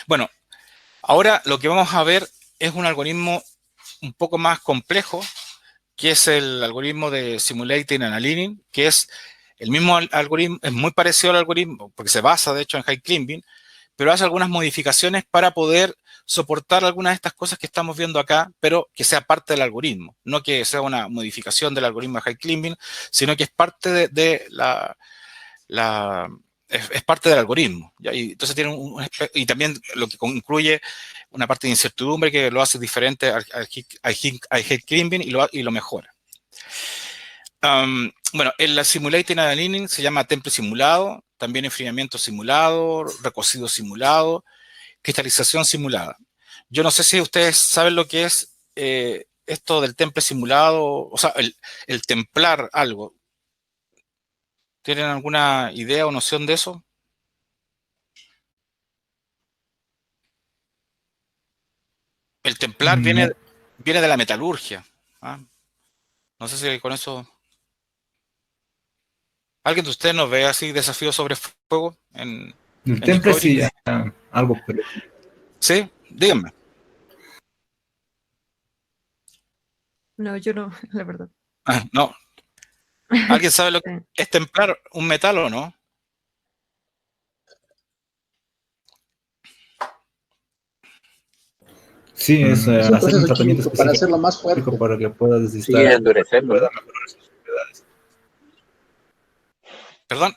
Bueno, ahora lo que vamos a ver es un algoritmo un poco más complejo, que es el algoritmo de Simulating and Aligning, que es el mismo algoritmo, es muy parecido al algoritmo, porque se basa de hecho en High Climbing, pero hace algunas modificaciones para poder soportar algunas de estas cosas que estamos viendo acá, pero que sea parte del algoritmo, no que sea una modificación del algoritmo de High Climbing, sino que es parte es parte del algoritmo, ¿ya? Y entonces tiene y también lo que incluye una parte de incertidumbre que lo hace diferente al High Climbing y lo mejora. Bueno, en la Simulating and Aligning se llama temple simulado, también enfriamiento simulado, recocido simulado, cristalización simulada. Yo no sé si ustedes saben lo que es esto del temple simulado, o sea, el templar algo. ¿Tienen alguna idea o noción de eso? El templar viene No. de la metalurgia. ¿Ah? No sé si con eso... ¿Alguien de ustedes nos ve así desafíos sobre fuego en El temple Discovery? sí, algo, pero Sí, díganme. No, yo no, la verdad. No. ¿Alguien sabe lo que Sí. es templar un metal o no? sí, es Es un hacer un proceso tratamiento químico para específico hacerlo más fuerte. para que pueda Sí, desistar, endurecerlo, pueda ¿no? mejorar sus propiedades. Perdón.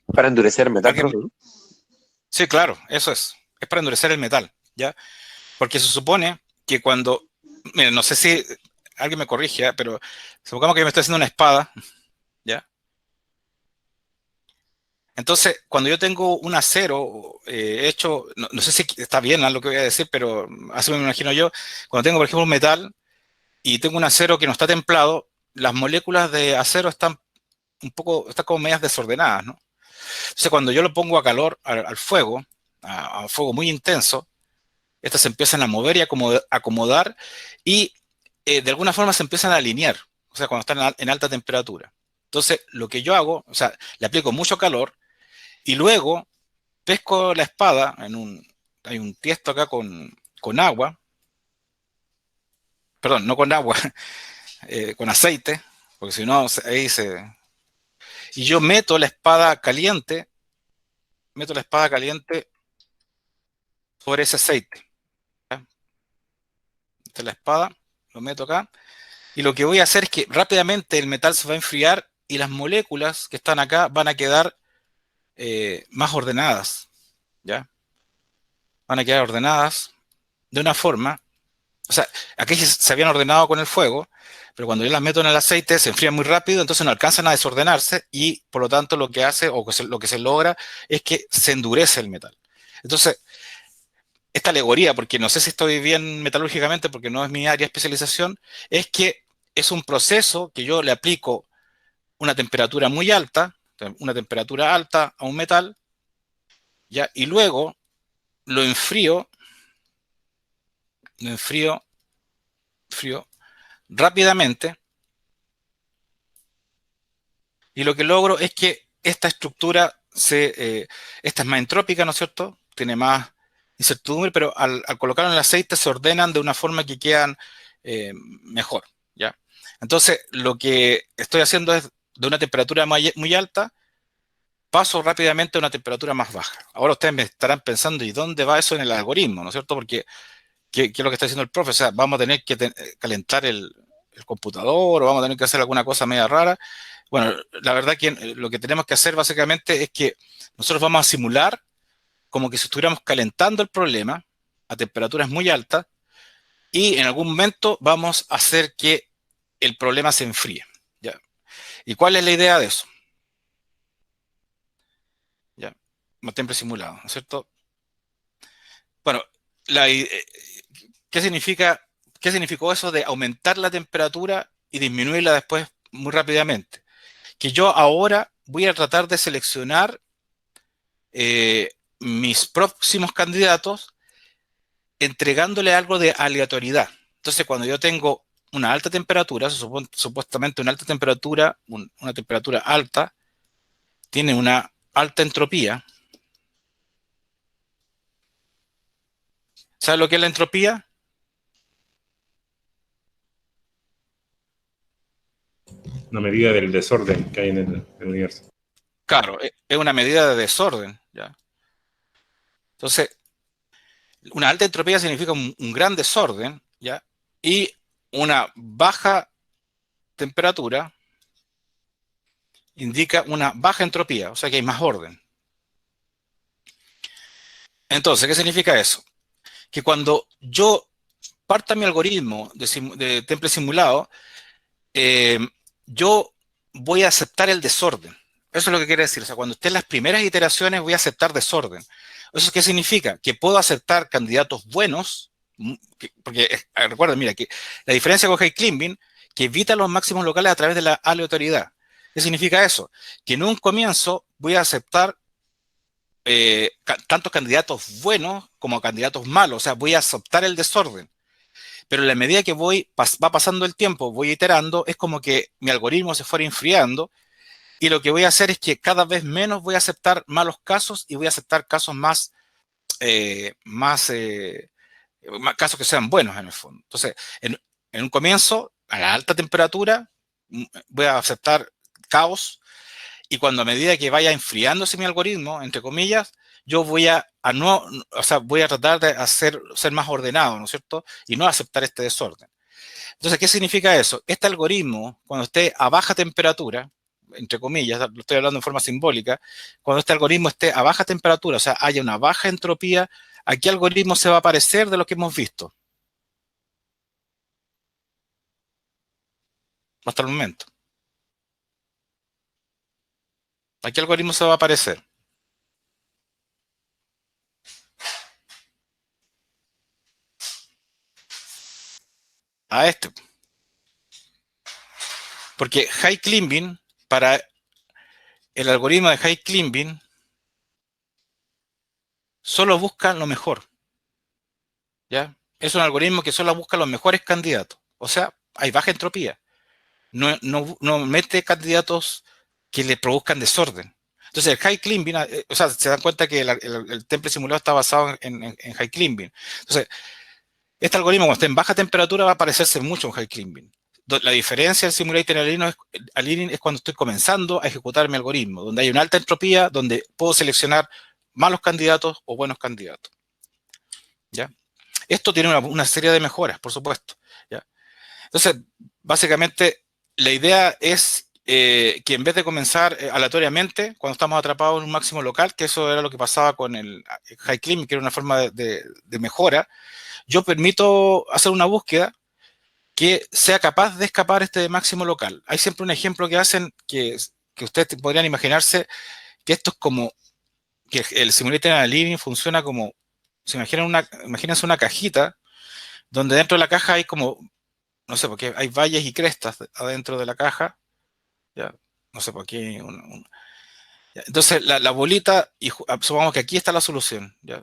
Para endurecer metal, ¿Alguien? profe, ¿no? Sí, claro, eso es. Es para endurecer el metal, ¿ya? Porque se supone que cuando... Miren, no sé si alguien me corrige, ¿ya? Pero supongamos que me estoy haciendo una espada, ¿ya? Entonces, cuando yo tengo un acero hecho, no sé si está bien, ¿no?, lo que voy a decir, pero así me imagino yo, cuando tengo, por ejemplo, un metal y tengo un acero que no está templado, las moléculas de acero están están como medias desordenadas, ¿no? Entonces, cuando yo lo pongo a calor, al fuego, a fuego muy intenso, estas se empiezan a mover y acomodar y de alguna forma se empiezan a alinear, o sea, cuando están en alta temperatura. Entonces, lo que yo hago, o sea, le aplico mucho calor y luego pesco la espada hay un tiesto acá con agua, perdón, no con agua, con aceite, porque si no, y yo meto la espada caliente sobre ese aceite. ¿Ya? Esta es la espada, lo meto acá, y lo que voy a hacer es que rápidamente el metal se va a enfriar y las moléculas que están acá van a quedar más ordenadas, ¿ya? Van a quedar ordenadas de una forma, o sea, aquí se habían ordenado con el fuego, pero cuando yo las meto en el aceite se enfrían muy rápido, entonces no alcanzan a desordenarse y por lo tanto lo que hace o lo que se logra es que se endurece el metal. Entonces, esta alegoría, porque no sé si estoy bien metalúrgicamente, porque no es mi área de especialización, es que es un proceso que yo le aplico una temperatura muy alta, una temperatura alta a un metal, ¿ya? Y luego lo enfrío frío rápidamente, y lo que logro es que esta estructura esta es más entrópica, ¿no es cierto? tiene más incertidumbre, pero al colocarlo en el aceite se ordenan de una forma que quedan mejor, ¿ya? Entonces, lo que estoy haciendo es de una temperatura muy alta, paso rápidamente a una temperatura más baja. Ahora ustedes me estarán pensando, ¿y dónde va eso en el algoritmo? ¿No es cierto? Porque, ¿qué es lo que está diciendo el profe? O sea, vamos a tener que calentar el computador o vamos a tener que hacer alguna cosa media rara. Bueno, la verdad que lo que tenemos que hacer básicamente es que nosotros vamos a simular como que si estuviéramos calentando el problema a temperaturas muy altas y en algún momento vamos a hacer que el problema se enfríe, ¿ya? ¿Y cuál es la idea de eso? ¿Ya? Tiempo simulado, ¿no es cierto? Bueno, ¿qué significó eso de aumentar la temperatura y disminuirla después muy rápidamente? Que yo ahora voy a tratar de seleccionar eh, mis próximos candidatos entregándole algo de aleatoriedad. Entonces, cuando yo tengo una alta temperatura, supuestamente una alta temperatura, una temperatura alta, tiene una alta entropía. ¿Sabes lo que es la entropía? Una medida del desorden que hay en el universo. Claro, es una medida de desorden, ¿ya? Entonces, una alta entropía significa un gran desorden, ¿ya? Y una baja temperatura indica una baja entropía, o sea que hay más orden. Entonces, ¿qué significa eso? Que cuando yo parta mi algoritmo de temple simulado, eh, yo voy a aceptar el desorden. Eso es lo que quiere decir. O sea, cuando esté en las primeras iteraciones voy a aceptar desorden. ¿Eso qué significa? Que puedo aceptar candidatos buenos, porque recuerden, mira, que la diferencia con Hay-Climbing, que evita los máximos locales a través de la aleatoriedad. ¿Qué significa eso? Que en un comienzo voy a aceptar tanto candidatos buenos como candidatos malos. O sea, voy a aceptar el desorden. Pero en la medida que va pasando el tiempo, voy iterando, es como que mi algoritmo se fuera enfriando y lo que voy a hacer es que cada vez menos voy a aceptar malos casos y voy a aceptar casos más casos que sean buenos en el fondo. Entonces, en un comienzo, a la alta temperatura, voy a aceptar caos y cuando a medida que vaya enfriándose mi algoritmo, entre comillas, yo voy voy a tratar de ser más ordenado, ¿no es cierto? Y no aceptar este desorden. Entonces, ¿qué significa eso? Este algoritmo, cuando esté a baja temperatura, entre comillas, lo estoy hablando en forma simbólica, cuando este algoritmo esté a baja temperatura, o sea, haya una baja entropía, ¿a qué algoritmo se va a parecer de lo que hemos visto hasta el momento? ¿A qué algoritmo se va a parecer? A este. Porque Hay-Climbing, para el algoritmo de Hay-Climbing, solo busca lo mejor, ¿ya? Es un algoritmo que solo busca los mejores candidatos. O sea, hay baja entropía. No mete candidatos que le produzcan desorden. Entonces, el Hay-Climbing, o sea, se dan cuenta que el temple simulado está basado en Hay-Climbing. Entonces, este algoritmo, cuando esté en baja temperatura, va a parecerse mucho a un Hay-Climbing. La diferencia del simulator Aligning es cuando estoy comenzando a ejecutar mi algoritmo, donde hay una alta entropía, donde puedo seleccionar malos candidatos o buenos candidatos. ¿Ya? Esto tiene una serie de mejoras, por supuesto. ¿Ya? Entonces, básicamente, la idea es que en vez de comenzar aleatoriamente, cuando estamos atrapados en un máximo local, que eso era lo que pasaba con el Hay-Climbing, que era una forma de mejora, yo permito hacer una búsqueda que sea capaz de escapar este máximo local. Hay siempre un ejemplo que hacen que ustedes podrían imaginarse que esto es como que el Simulator Aligning funciona como, se imagínense una cajita donde dentro de la caja hay como, no sé, porque hay valles y crestas adentro de la caja, ya, no sé por qué. Entonces la bolita, y supongamos que aquí está la solución, ya.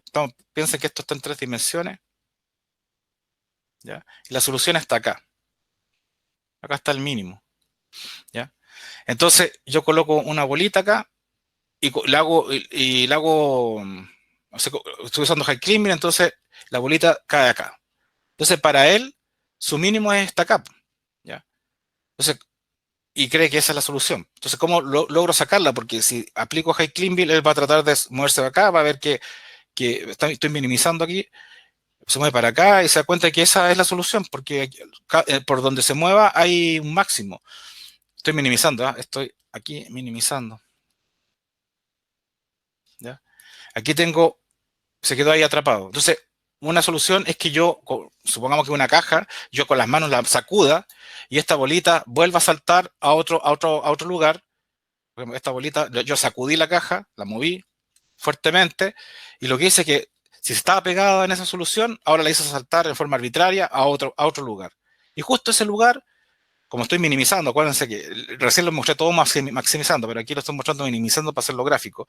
Piensen que esto está en 3 dimensiones, ya, y la solución está acá. Acá está el mínimo, ¿ya? Entonces yo coloco una bolita acá y le hago O sea, estoy usando high climbing, entonces la bolita cae acá. Entonces, para él, su mínimo es esta acá, ¿ya? Entonces, y cree que esa es la solución. Entonces, ¿cómo logro sacarla? Porque si aplico high climbing, él va a tratar de moverse de acá, va a ver que estoy minimizando aquí, se mueve para acá y se da cuenta que esa es la solución, porque por donde se mueva hay un máximo. Estoy minimizando, ¿eh? Estoy aquí minimizando. ¿Ya? Aquí tengo, se quedó ahí atrapado. Entonces, una solución es que yo, supongamos que una caja, yo con las manos la sacuda y esta bolita vuelva a saltar a otro lugar. Por ejemplo, esta bolita, yo sacudí la caja, la moví fuertemente y lo que hice es que si estaba pegada en esa solución, ahora la hice saltar de forma arbitraria a otro lugar. Y justo ese lugar, como estoy minimizando, acuérdense que recién lo mostré todo maximizando, pero aquí lo estoy mostrando minimizando para hacerlo gráfico.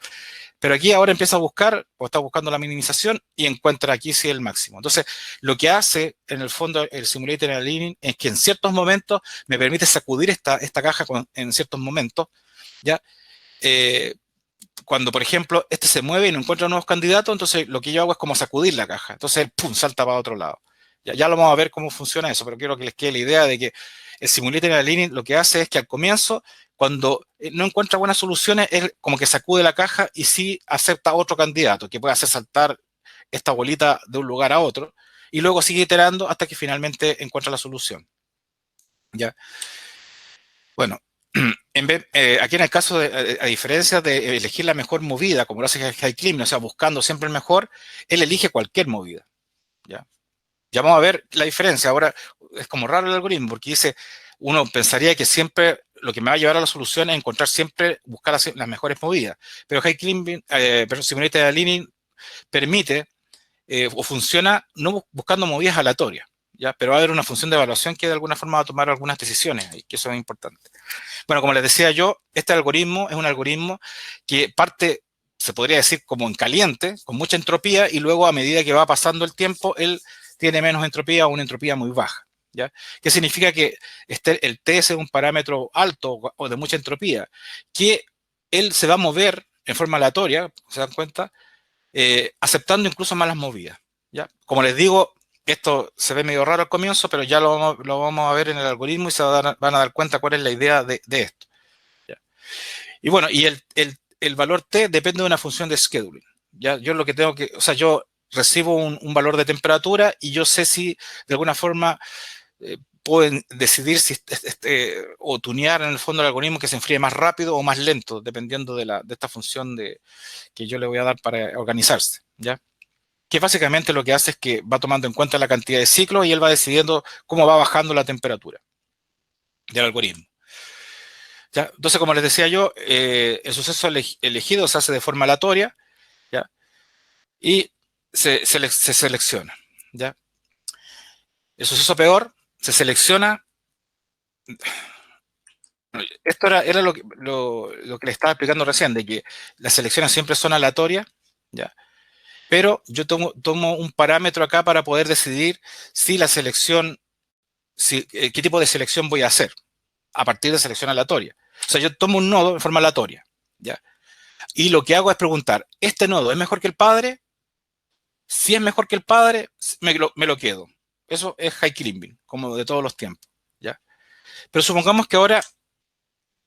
Pero aquí ahora empieza a buscar, o está buscando la minimización y encuentra aquí sí el máximo. Entonces, lo que hace en el fondo el Simulator Aligning es que en ciertos momentos me permite sacudir esta caja en ciertos momentos, ¿ya? Cuando, por ejemplo, este se mueve y no encuentra nuevos candidatos, entonces lo que yo hago es como sacudir la caja. Entonces, ¡pum!, salta para otro lado. Ya lo vamos a ver cómo funciona eso, pero quiero que les quede la idea de que el Simulator Aligning lo que hace es que al comienzo, cuando no encuentra buenas soluciones, él como que sacude la caja y sí acepta otro candidato, que puede hacer saltar esta bolita de un lugar a otro, y luego sigue iterando hasta que finalmente encuentra la solución. ¿Ya? Bueno, aquí en el caso, a diferencia de elegir la mejor movida, como lo hace High Climbing, o sea, buscando siempre el mejor, él elige cualquier movida. ¿Ya? Ya vamos a ver la diferencia. Ahora, es como raro el algoritmo, porque dice, uno pensaría que siempre lo que me va a llevar a la solución es encontrar siempre, buscar las mejores movidas. Pero High Climbing, pero Simulator Aligning permite o funciona no buscando movidas aleatorias, ¿ya? Pero va a haber una función de evaluación que de alguna forma va a tomar algunas decisiones, y que eso es importante. Bueno, como les decía yo, este algoritmo es un algoritmo que parte, se podría decir, como en caliente, con mucha entropía, y luego a medida que va pasando el tiempo, él tiene menos entropía o una entropía muy baja. ¿Ya? ¿Qué significa? Que el TS es un parámetro alto o de mucha entropía, que él se va a mover en forma aleatoria, ¿se dan cuenta? Aceptando incluso malas movidas. ¿Ya? Como les digo, esto se ve medio raro al comienzo, pero ya lo vamos a ver en el algoritmo y van a dar cuenta cuál es la idea de esto. ¿Ya? Y bueno, y el valor T depende de una función de scheduling. ¿Ya? Yo lo que tengo que, o sea, yo recibo un valor de temperatura y yo sé si de alguna forma pueden decidir si o tunear en el fondo el algoritmo que se enfríe más rápido o más lento, dependiendo de esta función que yo le voy a dar para organizarse. ¿Ya? Que básicamente lo que hace es que va tomando en cuenta la cantidad de ciclos y él va decidiendo cómo va bajando la temperatura del algoritmo. ¿Ya? Entonces, como les decía yo, el suceso elegido se hace de forma aleatoria, ¿ya? Y se selecciona. ¿Ya? El suceso peor se selecciona. Esto era lo que le estaba explicando recién, de que las selecciones siempre son aleatorias, ¿ya? Pero yo tomo un parámetro acá para poder decidir si la selección, qué tipo de selección voy a hacer a partir de selección aleatoria. O sea, yo tomo un nodo en forma aleatoria, ¿ya? Y lo que hago es preguntar, ¿este nodo es mejor que el padre? Si es mejor que el padre, me lo quedo. Eso es high climbing, como de todos los tiempos, ¿ya? Pero supongamos que ahora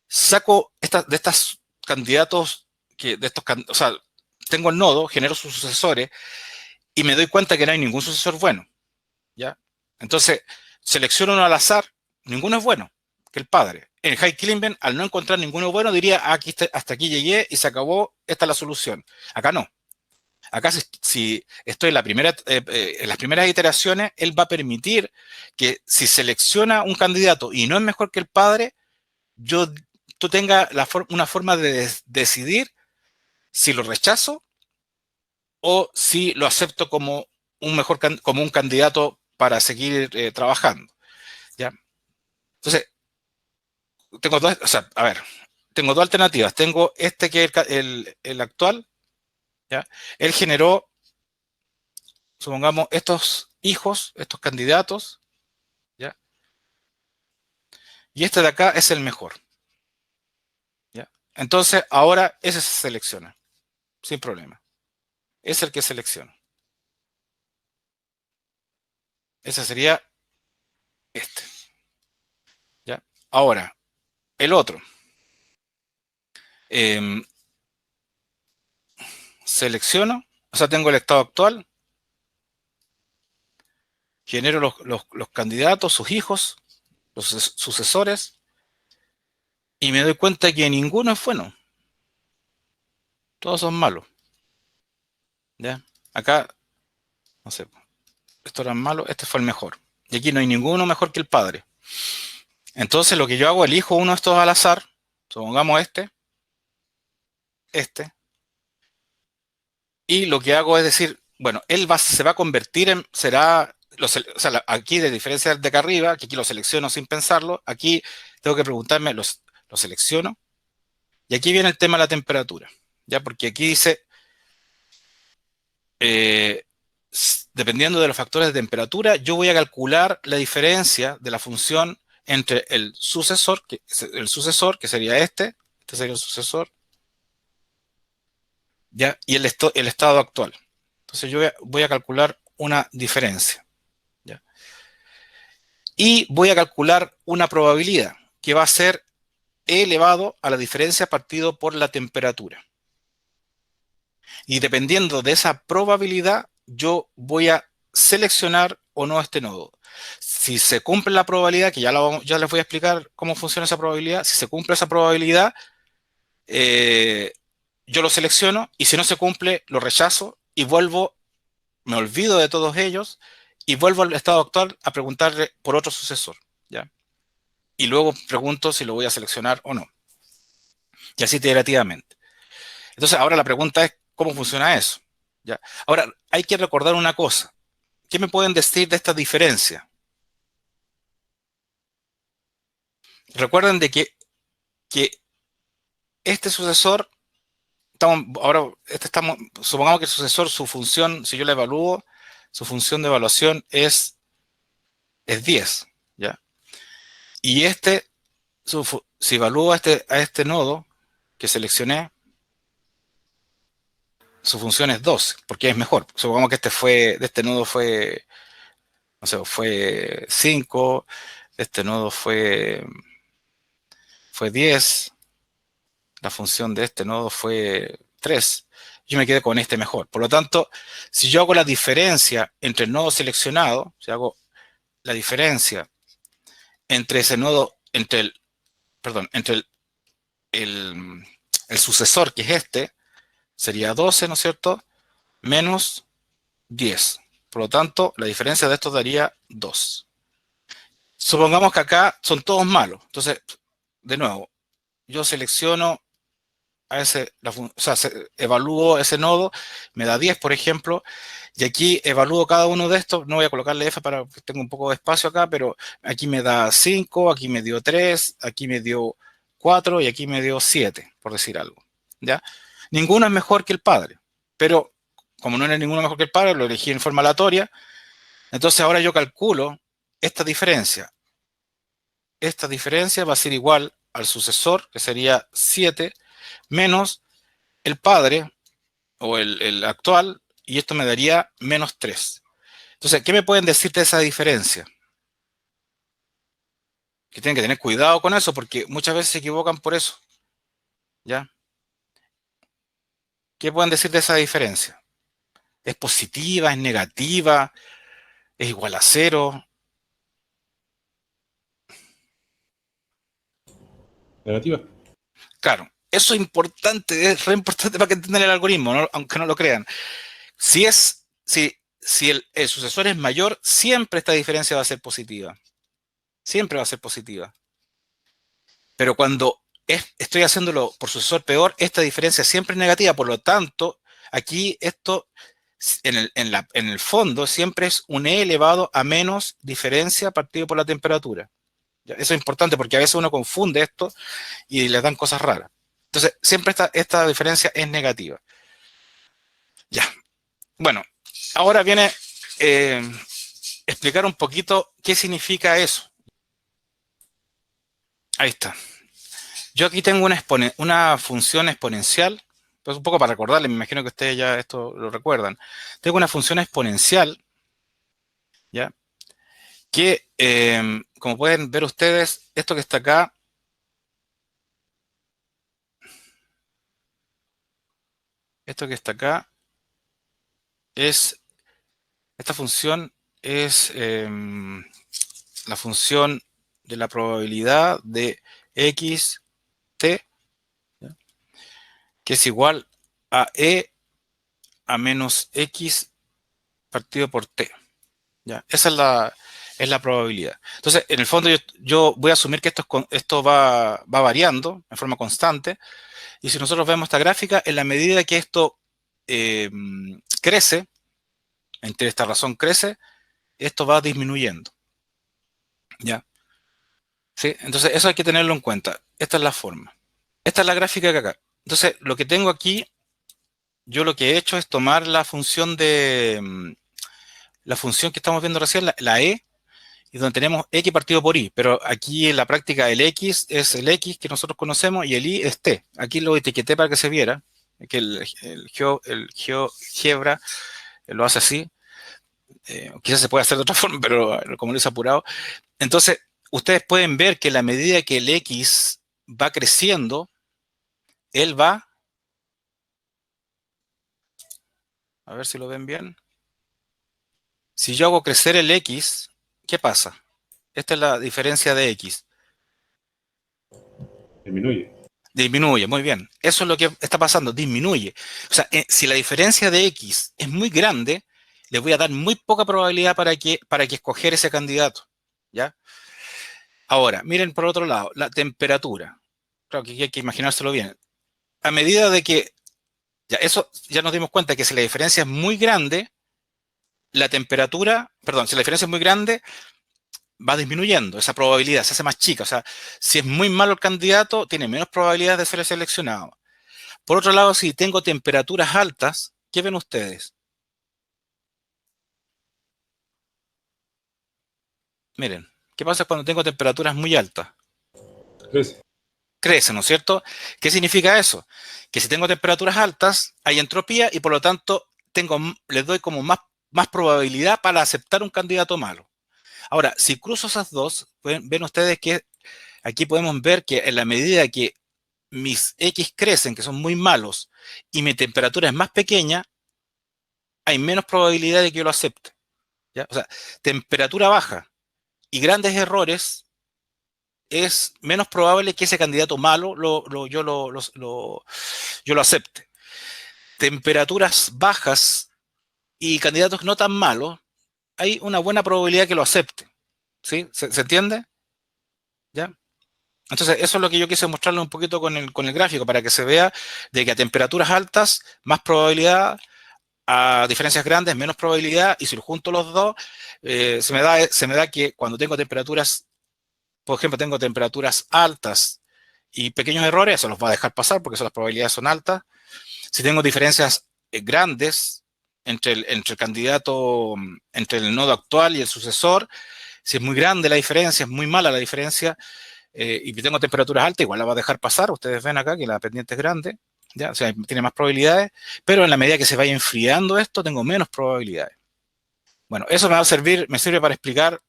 saco de estos candidatos, o sea, tengo el nodo, genero sus sucesores y me doy cuenta que no hay ningún sucesor bueno, ¿ya? Entonces, selecciono uno al azar, ninguno es bueno que el padre. En high climbing, al no encontrar ninguno bueno, diría, hasta aquí llegué y se acabó, esta es la solución. Acá no. Acá si estoy en las primeras iteraciones, él va a permitir que si selecciona un candidato y no es mejor que el padre, tú tengas una forma de decidir si lo rechazo o si lo acepto como como un candidato para seguir trabajando. ¿Ya? Entonces, tengo dos alternativas. Tengo este que es el actual, ¿ya? Él generó, supongamos, estos hijos, estos candidatos, ¿ya? Y este de acá es el mejor, ¿ya? Entonces, ahora ese se selecciona, sin problema. es el que selecciono. Ese sería este. ¿Ya? Ahora, el otro. Selecciono, o sea, tengo el estado actual, genero los candidatos, sus hijos, los sucesores, y me doy cuenta que ninguno es bueno. Todos son malos. ¿Ya? Acá, no sé, estos eran malos, este fue el mejor. Y aquí no hay ninguno mejor que el padre. Entonces lo que yo hago, elijo uno de estos al azar, supongamos este, y lo que hago es decir, bueno, él se va a convertir en, será, o sea, aquí de diferencia de acá arriba, que aquí lo selecciono sin pensarlo, aquí tengo que preguntarme, lo selecciono, y aquí viene el tema de la temperatura, ¿ya? Porque aquí dice, dependiendo de los factores de temperatura, yo voy a calcular la diferencia de la función entre el sucesor, que sería este sería el sucesor, ¿ya? Y el estado actual. Entonces yo voy a calcular una diferencia, ¿ya? Y voy a calcular una probabilidad, que va a ser E elevado a la diferencia partido por la temperatura. Y dependiendo de esa probabilidad, yo voy a seleccionar o no este nodo. Si se cumple la probabilidad, que ya les voy a explicar cómo funciona esa probabilidad, si se cumple esa probabilidad, yo lo selecciono, y si no se cumple, lo rechazo y me olvido de todos ellos y vuelvo al estado actual a preguntarle por otro sucesor, ¿ya? Y luego pregunto si lo voy a seleccionar o no. Y así iterativamente. Entonces, ahora la pregunta es, ¿cómo funciona eso? ¿Ya? Ahora, hay que recordar una cosa. ¿Qué me pueden decir de esta diferencia? Recuerden de que este sucesor, supongamos que el sucesor, su función, si yo la evalúo, su función de evaluación es 10, ¿ya? Y si evalúo a este nodo que seleccioné, su función es 12, porque es mejor. Supongamos que este nodo fue, no sé, fue 5, este nodo fue 10, la función de este nodo fue 3. Yo me quedé con este mejor. Por lo tanto, si yo hago la diferencia entre el nodo seleccionado, si hago la diferencia entre ese nodo, entre el sucesor, que es este, sería 12, ¿no es cierto? Menos 10. Por lo tanto, la diferencia de estos daría 2. Supongamos que acá son todos malos. Entonces, de nuevo, yo selecciono a evalúo ese nodo, me da 10, por ejemplo, y aquí evalúo cada uno de estos. No voy a colocarle F para que tenga un poco de espacio acá, pero aquí me da 5, aquí me dio 3, aquí me dio 4 y aquí me dio 7, por decir algo, ¿ya? Ninguno es mejor que el padre, pero como no era ninguno mejor que el padre, lo elegí en forma aleatoria. Entonces ahora yo calculo esta diferencia. Esta diferencia va a ser igual al sucesor, que sería 7, menos el padre, o el actual, y esto me daría menos 3. Entonces, ¿qué me pueden decir de esa diferencia? Que tienen que tener cuidado con eso, porque muchas veces se equivocan por eso, ¿ya? ¿Qué pueden decir de esa diferencia? ¿Es positiva? ¿Es negativa? ¿Es igual a 0? Negativa. Claro, eso es importante, es re importante para que entiendan el algoritmo, ¿no? Aunque no lo crean. Si el sucesor es mayor, siempre esta diferencia va a ser positiva. Siempre va a ser positiva. Pero cuando estoy haciéndolo por sucesor peor, esta diferencia siempre es negativa. Por lo tanto, aquí esto, en el fondo, siempre es un E elevado a menos diferencia partido por la temperatura. Eso es importante porque a veces uno confunde esto y les dan cosas raras. Entonces, siempre esta diferencia es negativa. Ya. Bueno, ahora viene explicar un poquito qué significa eso. Ahí está. Yo aquí tengo una función exponencial, Pues un poco para recordarles, me imagino que ustedes ya esto lo recuerdan. Tengo una función exponencial, ¿ya? Que, como pueden ver ustedes, esto que está acá, esta función es la función de la probabilidad de x, t, ¿ya? Que es igual a e a menos x partido por t, ¿ya? Esa es la probabilidad. Entonces, en el fondo, yo voy a asumir que esto va variando en forma constante, y si nosotros vemos esta gráfica, en la medida que esto crece, entre esta razón crece, esto va disminuyendo, ¿ya? ¿Sí? Entonces, eso hay que tenerlo en cuenta. Esta es la forma. Esta es la gráfica que acá. Entonces, lo que tengo aquí, yo lo que he hecho es tomar la función la función que estamos viendo recién, la e, y donde tenemos x partido por y, pero aquí en la práctica el x es el x que nosotros conocemos y el y es t. Aquí lo etiqueté para que se viera, que el GeoGebra lo hace así. Quizás se puede hacer de otra forma, pero como lo hice apurado. Entonces, ustedes pueden ver que a la medida que el x va creciendo, él va... A ver si lo ven bien. Si yo hago crecer el x, ¿qué pasa? Esta es la diferencia de x. Disminuye. Disminuye, muy bien. Eso es lo que está pasando, disminuye. O sea, si la diferencia de x es muy grande, le voy a dar muy poca probabilidad para que escoger ese candidato, ¿ya? Ahora, miren por otro lado, la temperatura. Claro que hay que imaginárselo bien. A medida de que, ya nos dimos cuenta que si la diferencia es muy grande, la temperatura, perdón, si la diferencia es muy grande, va disminuyendo, esa probabilidad se hace más chica. O sea, si es muy malo el candidato, tiene menos probabilidad de ser seleccionado. Por otro lado, si tengo temperaturas altas, ¿qué ven ustedes? Miren, ¿qué pasa cuando tengo temperaturas muy altas? Crece. Crece, ¿no es cierto? ¿Qué significa eso? Que si tengo temperaturas altas, hay entropía y por lo tanto les doy como más probabilidad para aceptar un candidato malo. Ahora, si cruzo esas dos, ven ustedes que aquí podemos ver que en la medida que mis X crecen, que son muy malos, y mi temperatura es más pequeña, hay menos probabilidad de que yo lo acepte, ¿ya? O sea, temperatura baja y grandes errores es menos probable que ese candidato malo yo lo acepte. Temperaturas bajas y candidatos no tan malos, hay una buena probabilidad que lo acepte. ¿Sí? ¿Se entiende? ¿Ya? Entonces, eso es lo que yo quise mostrarle un poquito con el gráfico, para que se vea de que a temperaturas altas, más probabilidad, a diferencias grandes, menos probabilidad, y si lo junto los dos, se me da que cuando tengo temperaturas, por ejemplo, tengo temperaturas altas y pequeños errores, eso los va a dejar pasar porque las probabilidades son altas. Si tengo diferencias grandes entre el candidato, entre el nodo actual y el sucesor, si es muy grande la diferencia, es muy mala la diferencia, y tengo temperaturas altas, igual la va a dejar pasar. Ustedes ven acá que la pendiente es grande, ¿ya? O sea, tiene más probabilidades, pero en la medida que se vaya enfriando esto, tengo menos probabilidades. Bueno, eso me sirve para explicar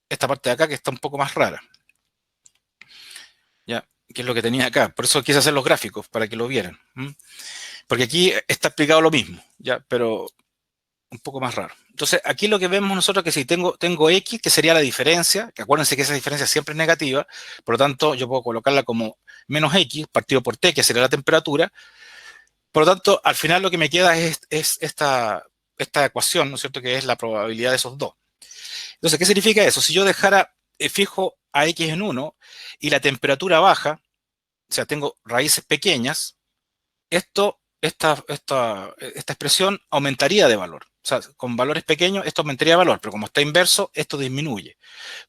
esta parte de acá, que está un poco más rara, ¿ya? Que es lo que tenía acá. Por eso quise hacer los gráficos, para que lo vieran. Porque aquí está explicado lo mismo, ¿ya? Pero un poco más raro. Entonces, aquí lo que vemos nosotros es que si tengo X, que sería la diferencia, que acuérdense que esa diferencia siempre es negativa, por lo tanto, yo puedo colocarla como menos X partido por T, que sería la temperatura. Por lo tanto, al final lo que me queda es esta ecuación, ¿no es cierto?, que es la probabilidad de esos dos. Entonces, ¿qué significa eso? Si yo dejara fijo a X en 1 y la temperatura baja, o sea, tengo raíces pequeñas, esta expresión aumentaría de valor. O sea, con valores pequeños esto aumentaría de valor, pero como está inverso, esto disminuye.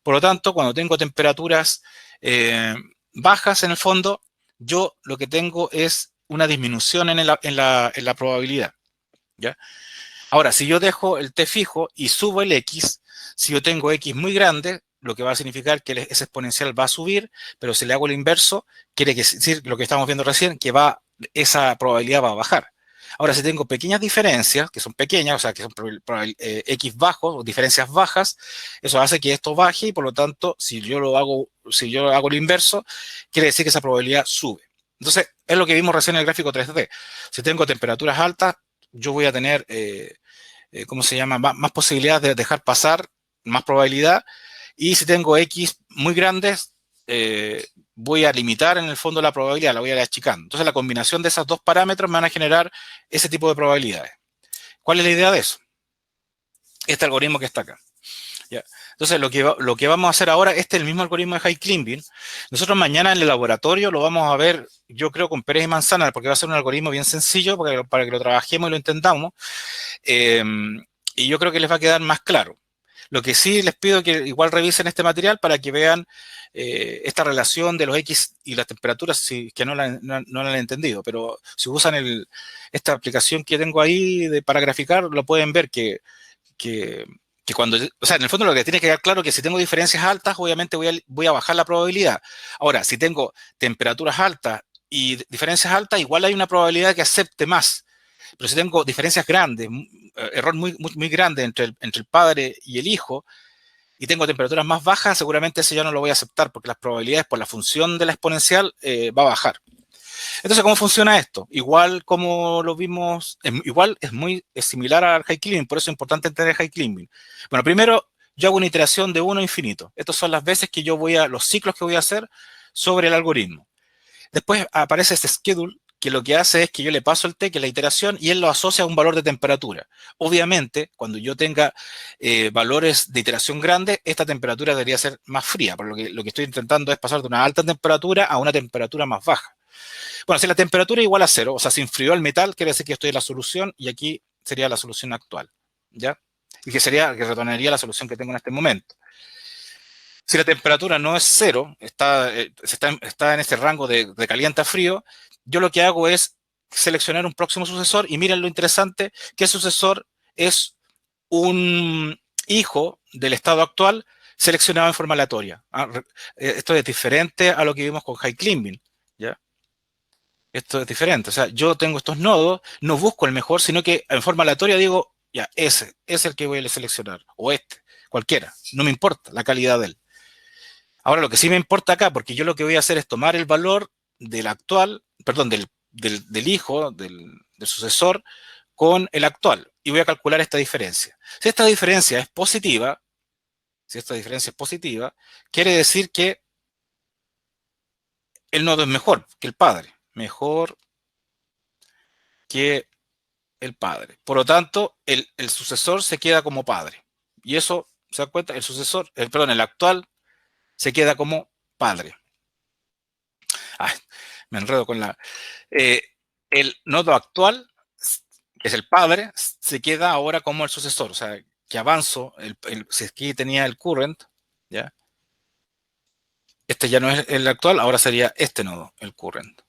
Por lo tanto, cuando tengo temperaturas bajas en el fondo, yo lo que tengo es una disminución en la probabilidad, ¿ya? Ahora, si yo dejo el t fijo y subo el x, si yo tengo x muy grande, lo que va a significar que ese exponencial va a subir, pero si le hago el inverso, quiere decir lo que estamos viendo recién, que va esa probabilidad va a bajar. Ahora, si tengo pequeñas diferencias, que son pequeñas, o sea, que son X bajos o diferencias bajas, eso hace que esto baje y por lo tanto, si yo hago lo inverso, quiere decir que esa probabilidad sube. Entonces, es lo que vimos recién en el gráfico 3D. Si tengo temperaturas altas, yo voy a tener, ¿cómo se llama? Más posibilidades de dejar pasar, más probabilidad. Y si tengo X muy grandes, voy a limitar en el fondo la probabilidad, la voy a ir achicando. Entonces, la combinación de esos dos parámetros me van a generar ese tipo de probabilidades. ¿Cuál es la idea de eso? Este algoritmo que está acá. ¿Ya? Entonces, lo que vamos a hacer ahora, este es el mismo algoritmo de High-Climbing. Nosotros mañana en el laboratorio lo vamos a ver, yo creo, con peras y manzanas, porque va a ser un algoritmo bien sencillo para que lo trabajemos y lo entendamos. Y yo creo que les va a quedar más claro. Lo que sí les pido que igual revisen este material para que vean esta relación de los X y las temperaturas, que no la han entendido, pero si usan esta aplicación que tengo ahí para graficar, lo pueden ver que cuando, o sea, en el fondo lo que tiene que quedar claro es que si tengo diferencias altas, obviamente voy a bajar la probabilidad. Ahora, si tengo temperaturas altas y diferencias altas, igual hay una probabilidad que acepte más. Pero si tengo diferencias grandes, error muy grande entre el padre y el hijo, y tengo temperaturas más bajas, seguramente ese ya no lo voy a aceptar, porque las probabilidades por la función de la exponencial va a bajar. Entonces, ¿cómo funciona esto? Igual como lo vimos, igual es similar al High-Climbing, por eso es importante entender el High-Climbing. Bueno, primero, yo hago una iteración de 1 a infinito. Estas son las veces que los ciclos que voy a hacer sobre el algoritmo. Después aparece este schedule, que lo que hace es que yo le paso el t, que es la iteración, y él lo asocia a un valor de temperatura. Obviamente, cuando yo tenga valores de iteración grandes, esta temperatura debería ser más fría, por lo que estoy intentando es pasar de una alta temperatura a una temperatura más baja. Bueno, si la temperatura es igual a 0, o sea, se enfrió el metal, quiere decir que estoy en la solución, y aquí sería la solución actual, ¿ya? Y que retornaría la solución que tengo en este momento. Si la temperatura no es 0, está en este rango de caliente a frío, yo lo que hago es seleccionar un próximo sucesor y miren lo interesante, que el sucesor es un hijo del estado actual seleccionado en forma aleatoria. Esto es diferente a lo que vimos con High-Climbing, ¿ya? Esto es diferente, o sea, yo tengo estos nodos, no busco el mejor, sino que en forma aleatoria digo, ya, ese es el que voy a seleccionar, o cualquiera, no me importa la calidad de él. Ahora, lo que sí me importa acá, porque yo lo que voy a hacer es tomar el valor del actual, perdón, del hijo, del sucesor, con el actual, y voy a calcular esta diferencia. Si esta diferencia es positiva, quiere decir que el nodo es mejor que el padre, mejor que el padre. Por lo tanto, el sucesor se queda como padre. Y eso, ¿se dan cuenta? El actual se queda como padre. Me enredo con el nodo actual, que es el padre, se queda ahora como el sucesor. O sea, que avanzo, si aquí tenía el current, ¿ya? Este ya no es el actual, ahora sería este nodo, el current.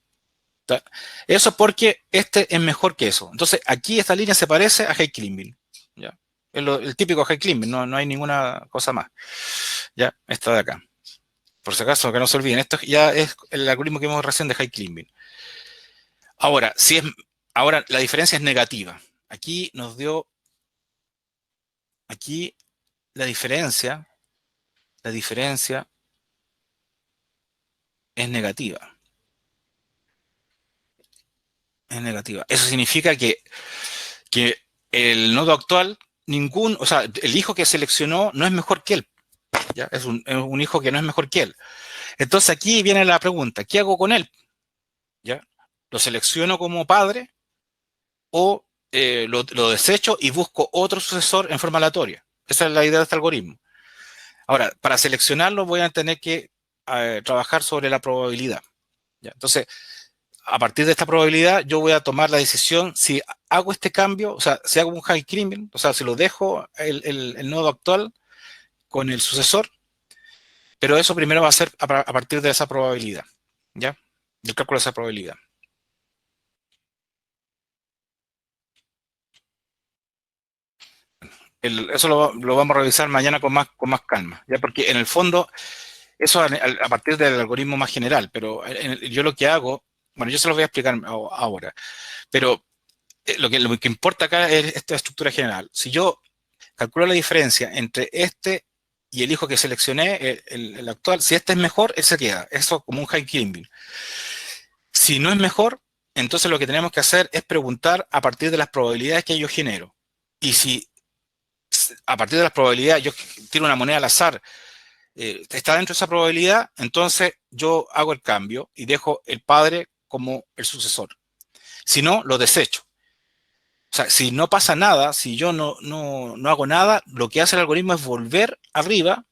¿Está? Eso porque este es mejor que eso. Entonces, aquí esta línea se parece a High-Climbing, ¿ya? Es el típico High-Climbing, no hay ninguna cosa más. ¿Ya? Esta de acá. Por si acaso, que no se olviden, esto ya es el algoritmo que vimos recién de High-Climbing. Ahora, ahora la diferencia es negativa. Aquí la diferencia es negativa. Es negativa. Eso significa que el nodo actual, o sea, el hijo que seleccionó no es mejor que él. ¿Ya? Es un hijo que no es mejor que él. Entonces aquí viene la pregunta, ¿qué hago con él? ¿Ya? ¿Lo selecciono como padre o lo desecho y busco otro sucesor en forma aleatoria? Esa es la idea de este algoritmo. Ahora, para seleccionarlo voy a tener que trabajar sobre la probabilidad. ¿Ya? Entonces, a partir de esta probabilidad, yo voy a tomar la decisión si hago este cambio, o sea, si hago un High-Climbing, o sea, si lo dejo el nodo actual con el sucesor, pero eso primero va a ser a partir de esa probabilidad, ¿ya? Del cálculo de esa probabilidad. Eso lo vamos a revisar mañana con más calma, ¿ya? Porque en el fondo, eso a partir del algoritmo más general, pero yo lo que hago Bueno, yo se los voy a explicar ahora, pero lo que importa acá es esta estructura general. Si yo calculo la diferencia entre este y el hijo que seleccioné, el actual, si este es mejor, él se queda. Eso como un high climbing. Si no es mejor, entonces lo que tenemos que hacer es preguntar a partir de las probabilidades que yo genero. Y si a partir de las probabilidades yo tiro una moneda al azar, está dentro de esa probabilidad, entonces yo hago el cambio y dejo el padre como el sucesor. Si no, lo desecho. O sea, si no pasa nada, si yo no hago nada, lo que hace el algoritmo es volver arriba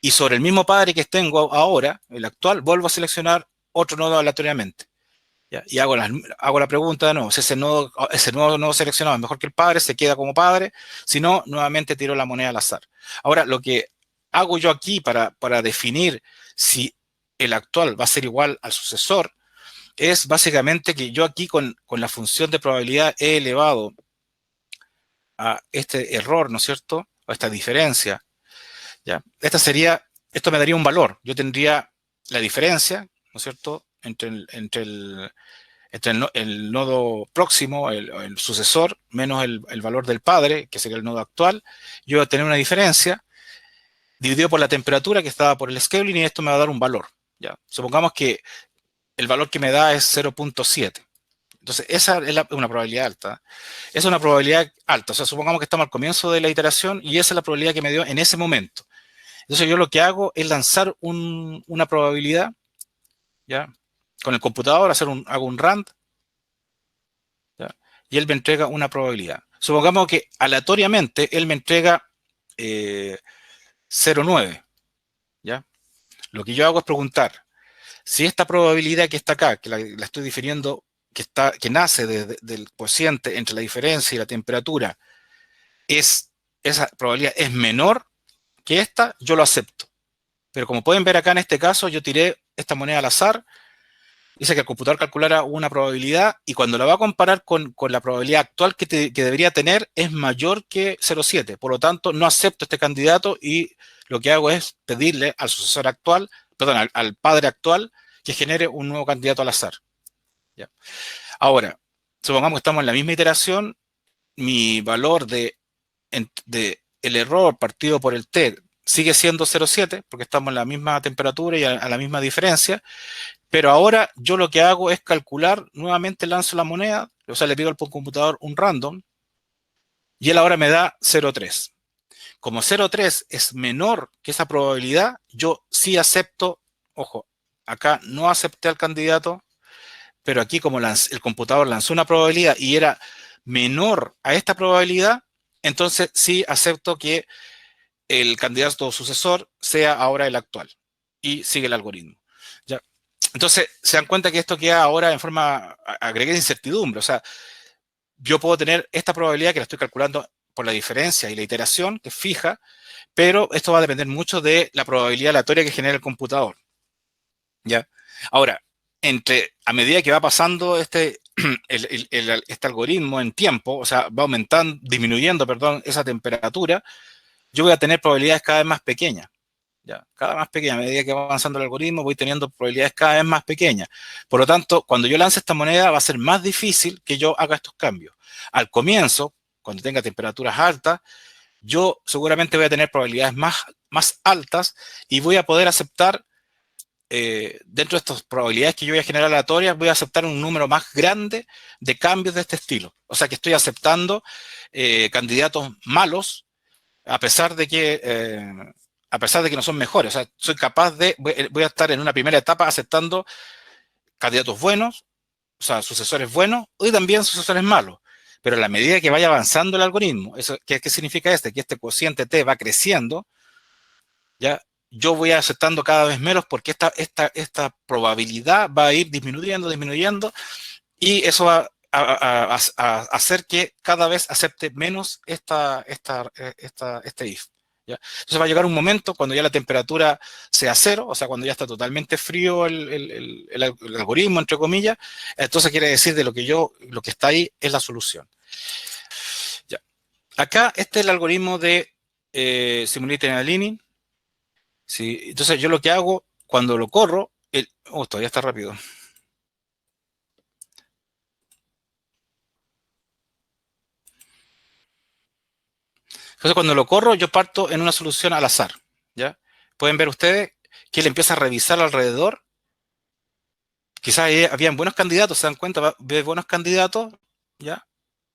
y sobre el mismo padre que tengo ahora, el actual, vuelvo a seleccionar otro nodo aleatoriamente. ¿Ya? Y hago la pregunta de nuevo, si ese nuevo nodo seleccionado es mejor que el padre, se queda como padre, si no, nuevamente tiro la moneda al azar. Ahora, lo que hago yo aquí para definir si el actual va a ser igual al sucesor, es básicamente que yo aquí con la función de probabilidad he elevado a este error, ¿no es cierto? A esta diferencia, ¿ya? Esto me daría un valor. Yo tendría la diferencia, ¿no es cierto?, entre el nodo próximo, el sucesor, menos el valor del padre, que sería el nodo actual. Yo voy a tener una diferencia dividido por la temperatura que estaba por el scaling y esto me va a dar un valor, ¿ya? Supongamos que el valor que me da es 0.7. Entonces, esa es una probabilidad alta. Es una probabilidad alta. O sea, supongamos que estamos al comienzo de la iteración y esa es la probabilidad que me dio en ese momento. Entonces, yo lo que hago es lanzar una probabilidad, ¿ya? Con el computador, hago un rand, ¿ya? Y él me entrega una probabilidad. Supongamos que aleatoriamente él me entrega 0.9, ¿ya? Lo que yo hago es preguntar si esta probabilidad que está acá, que la estoy definiendo, que nace del cociente entre la diferencia y la temperatura, esa probabilidad es menor que esta, yo lo acepto. Pero como pueden ver acá en este caso, yo tiré esta moneda al azar, hice que el computador calculara una probabilidad y cuando la va a comparar con la probabilidad actual que debería tener, es mayor que 0.7. Por lo tanto, no acepto este candidato y lo que hago es pedirle al sucesor actual, perdón, al padre actual, que genere un nuevo candidato al azar. ¿Ya? Ahora, supongamos que estamos en la misma iteración, mi valor de el error partido por el t sigue siendo 0.7, porque estamos en la misma temperatura y a la misma diferencia, pero ahora yo lo que hago es calcular, nuevamente lanzo la moneda, o sea, le pido al computador un random, y él ahora me da 0.3. Como 0.3 es menor que esa probabilidad, yo sí acepto, ojo, acá no acepté al candidato, pero aquí como el computador lanzó una probabilidad y era menor a esta probabilidad, entonces sí acepto que el candidato sucesor sea ahora el actual y sigue el algoritmo. ¿Ya? Entonces se dan cuenta que esto queda ahora en forma, agregué incertidumbre, o sea, yo puedo tener esta probabilidad que la estoy calculando por la diferencia y la iteración, que es fija, pero esto va a depender mucho de la probabilidad aleatoria que genera el computador. ¿Ya? Ahora, a medida que va pasando este algoritmo en tiempo, o sea, va aumentando, disminuyendo, perdón, esa temperatura, yo voy a tener probabilidades cada vez más pequeñas. ¿Ya? Cada vez más pequeñas. A medida que va avanzando el algoritmo, voy teniendo probabilidades cada vez más pequeñas. Por lo tanto, cuando yo lance esta moneda, va a ser más difícil que yo haga estos cambios. Al comienzo, cuando tenga temperaturas altas, yo seguramente voy a tener probabilidades más altas y voy a poder aceptar, dentro de estas probabilidades que yo voy a generar aleatorias, voy a aceptar un número más grande de cambios de este estilo. O sea que estoy aceptando candidatos malos, a pesar de que no son mejores. O sea, soy capaz voy a estar en una primera etapa aceptando candidatos buenos, o sea, sucesores buenos y también sucesores malos. Pero a la medida que vaya avanzando el algoritmo, ¿qué significa que este cociente t va creciendo, ¿ya? Yo voy aceptando cada vez menos porque esta probabilidad va a ir disminuyendo y eso va a hacer que cada vez acepte menos este if. ¿Ya? Entonces va a llegar un momento cuando ya la temperatura sea cero, o sea, cuando ya está totalmente frío el algoritmo, entre comillas, entonces quiere decir de lo que está ahí es la solución. Ya. Acá este es el algoritmo de Simulated Annealing. ¿Sí? Entonces yo lo que hago cuando lo corro, todavía está rápido. Entonces, cuando lo corro, yo parto en una solución al azar, ¿ya? Pueden ver ustedes que él empieza a revisar alrededor. Quizás habían buenos candidatos, se dan cuenta, ve buenos candidatos, ¿ya?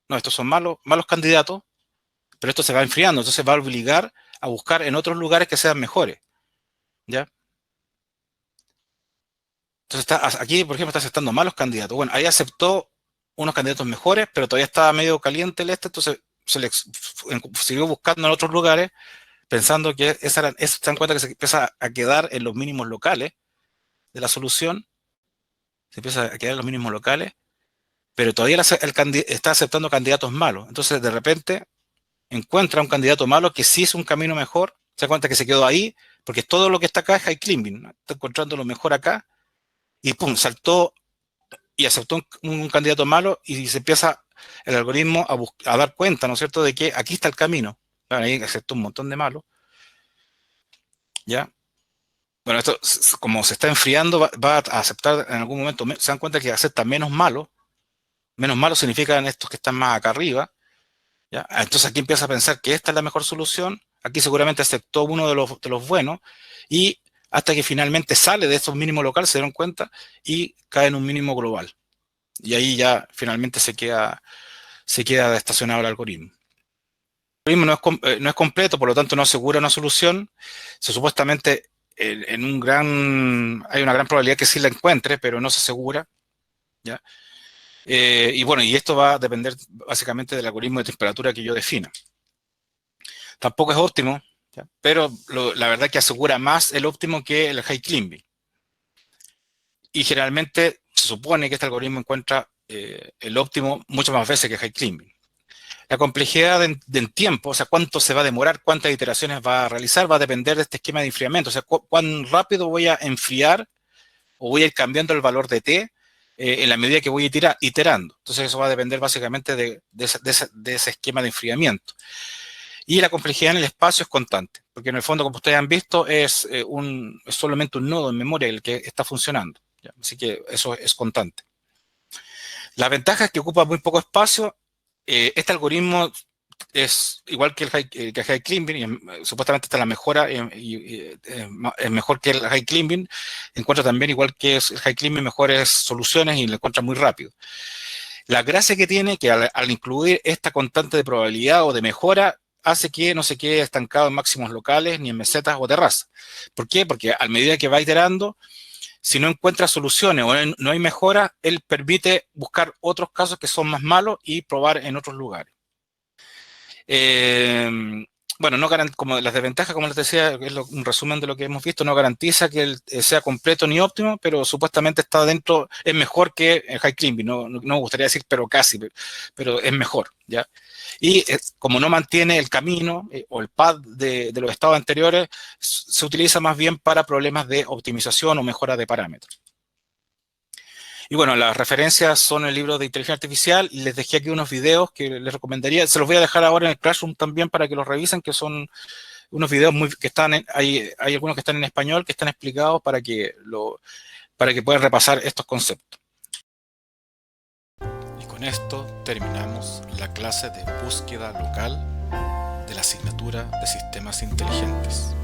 No, estos son malos candidatos, pero esto se va enfriando, entonces va a obligar a buscar en otros lugares que sean mejores, ¿ya? Entonces aquí, por ejemplo, está aceptando malos candidatos. Bueno, ahí aceptó unos candidatos mejores, pero todavía estaba medio caliente el entonces siguió buscando en otros lugares, pensando que se dan cuenta que se empieza a quedar en los mínimos locales de la solución, se empieza a quedar en los mínimos locales, pero todavía está aceptando candidatos malos. Entonces, de repente, encuentra un candidato malo que sí es un camino mejor, se da cuenta que se quedó ahí, porque todo lo que está acá es high climbing, ¿no? Está encontrando lo mejor acá, y pum, saltó y aceptó un candidato malo, y se empieza el algoritmo a dar cuenta, ¿no es cierto?, de que aquí está el camino. Bueno, ahí aceptó un montón de malos, ¿ya? Bueno, esto, como se está enfriando, va a aceptar en algún momento, se dan cuenta que acepta menos malos. Menos malos significan estos que están más acá arriba, ¿ya? Entonces aquí empieza a pensar que esta es la mejor solución. Aquí seguramente aceptó uno de los buenos, y hasta que finalmente sale de estos mínimos locales, se dieron cuenta, y cae en un mínimo global. Y ahí ya finalmente se queda estacionado el algoritmo. El algoritmo no es completo, por lo tanto no asegura una solución. Supuestamente hay una gran probabilidad que sí la encuentre, pero no se asegura, ¿ya? Y bueno, y esto va a depender básicamente del algoritmo de temperatura que yo defina. Tampoco es óptimo, ¿ya? Pero la verdad que asegura más el óptimo que el high climbing. Y generalmente se supone que este algoritmo encuentra el óptimo muchas más veces que el high climbing. La complejidad en tiempo, o sea, cuánto se va a demorar, cuántas iteraciones va a realizar, va a depender de este esquema de enfriamiento. O sea, cuán rápido voy a enfriar o voy a ir cambiando el valor de t en la medida que voy iterando. Entonces eso va a depender básicamente de ese esquema de enfriamiento. Y la complejidad en el espacio es constante, porque en el fondo, como ustedes han visto, es solamente un nodo en memoria el que está funcionando, ¿ya? Así que eso es constante. La ventaja es que ocupa muy poco espacio. Este algoritmo es igual que el high climbing, y supuestamente está la mejora, es mejor que el high climbing. Encuentra también, igual que el high climbing, mejores soluciones, y lo encuentra muy rápido. La gracia que tiene que al incluir esta constante de probabilidad o de mejora, hace que no se quede estancado en máximos locales, ni en mesetas o terrazas. ¿Por qué? Porque a medida que va iterando, si no encuentra soluciones o no hay mejora, él permite buscar otros casos que son más malos y probar en otros lugares. Bueno, como las desventajas, como les decía, es un resumen de lo que hemos visto, no garantiza que sea completo ni óptimo, pero supuestamente está dentro, es mejor que el high climbing. No me gustaría decir pero casi, pero es mejor, ¿ya? Y como no mantiene el camino o el path de los estados anteriores, se utiliza más bien para problemas de optimización o mejora de parámetros. Y bueno, las referencias son el libro de inteligencia artificial, y les dejé aquí unos videos que les recomendaría. Se los voy a dejar ahora en el Classroom también para que los revisen, que son unos videos que están hay algunos que están en español, que están explicados para que puedan repasar estos conceptos. Y con esto terminamos la clase de búsqueda local de la asignatura de sistemas inteligentes.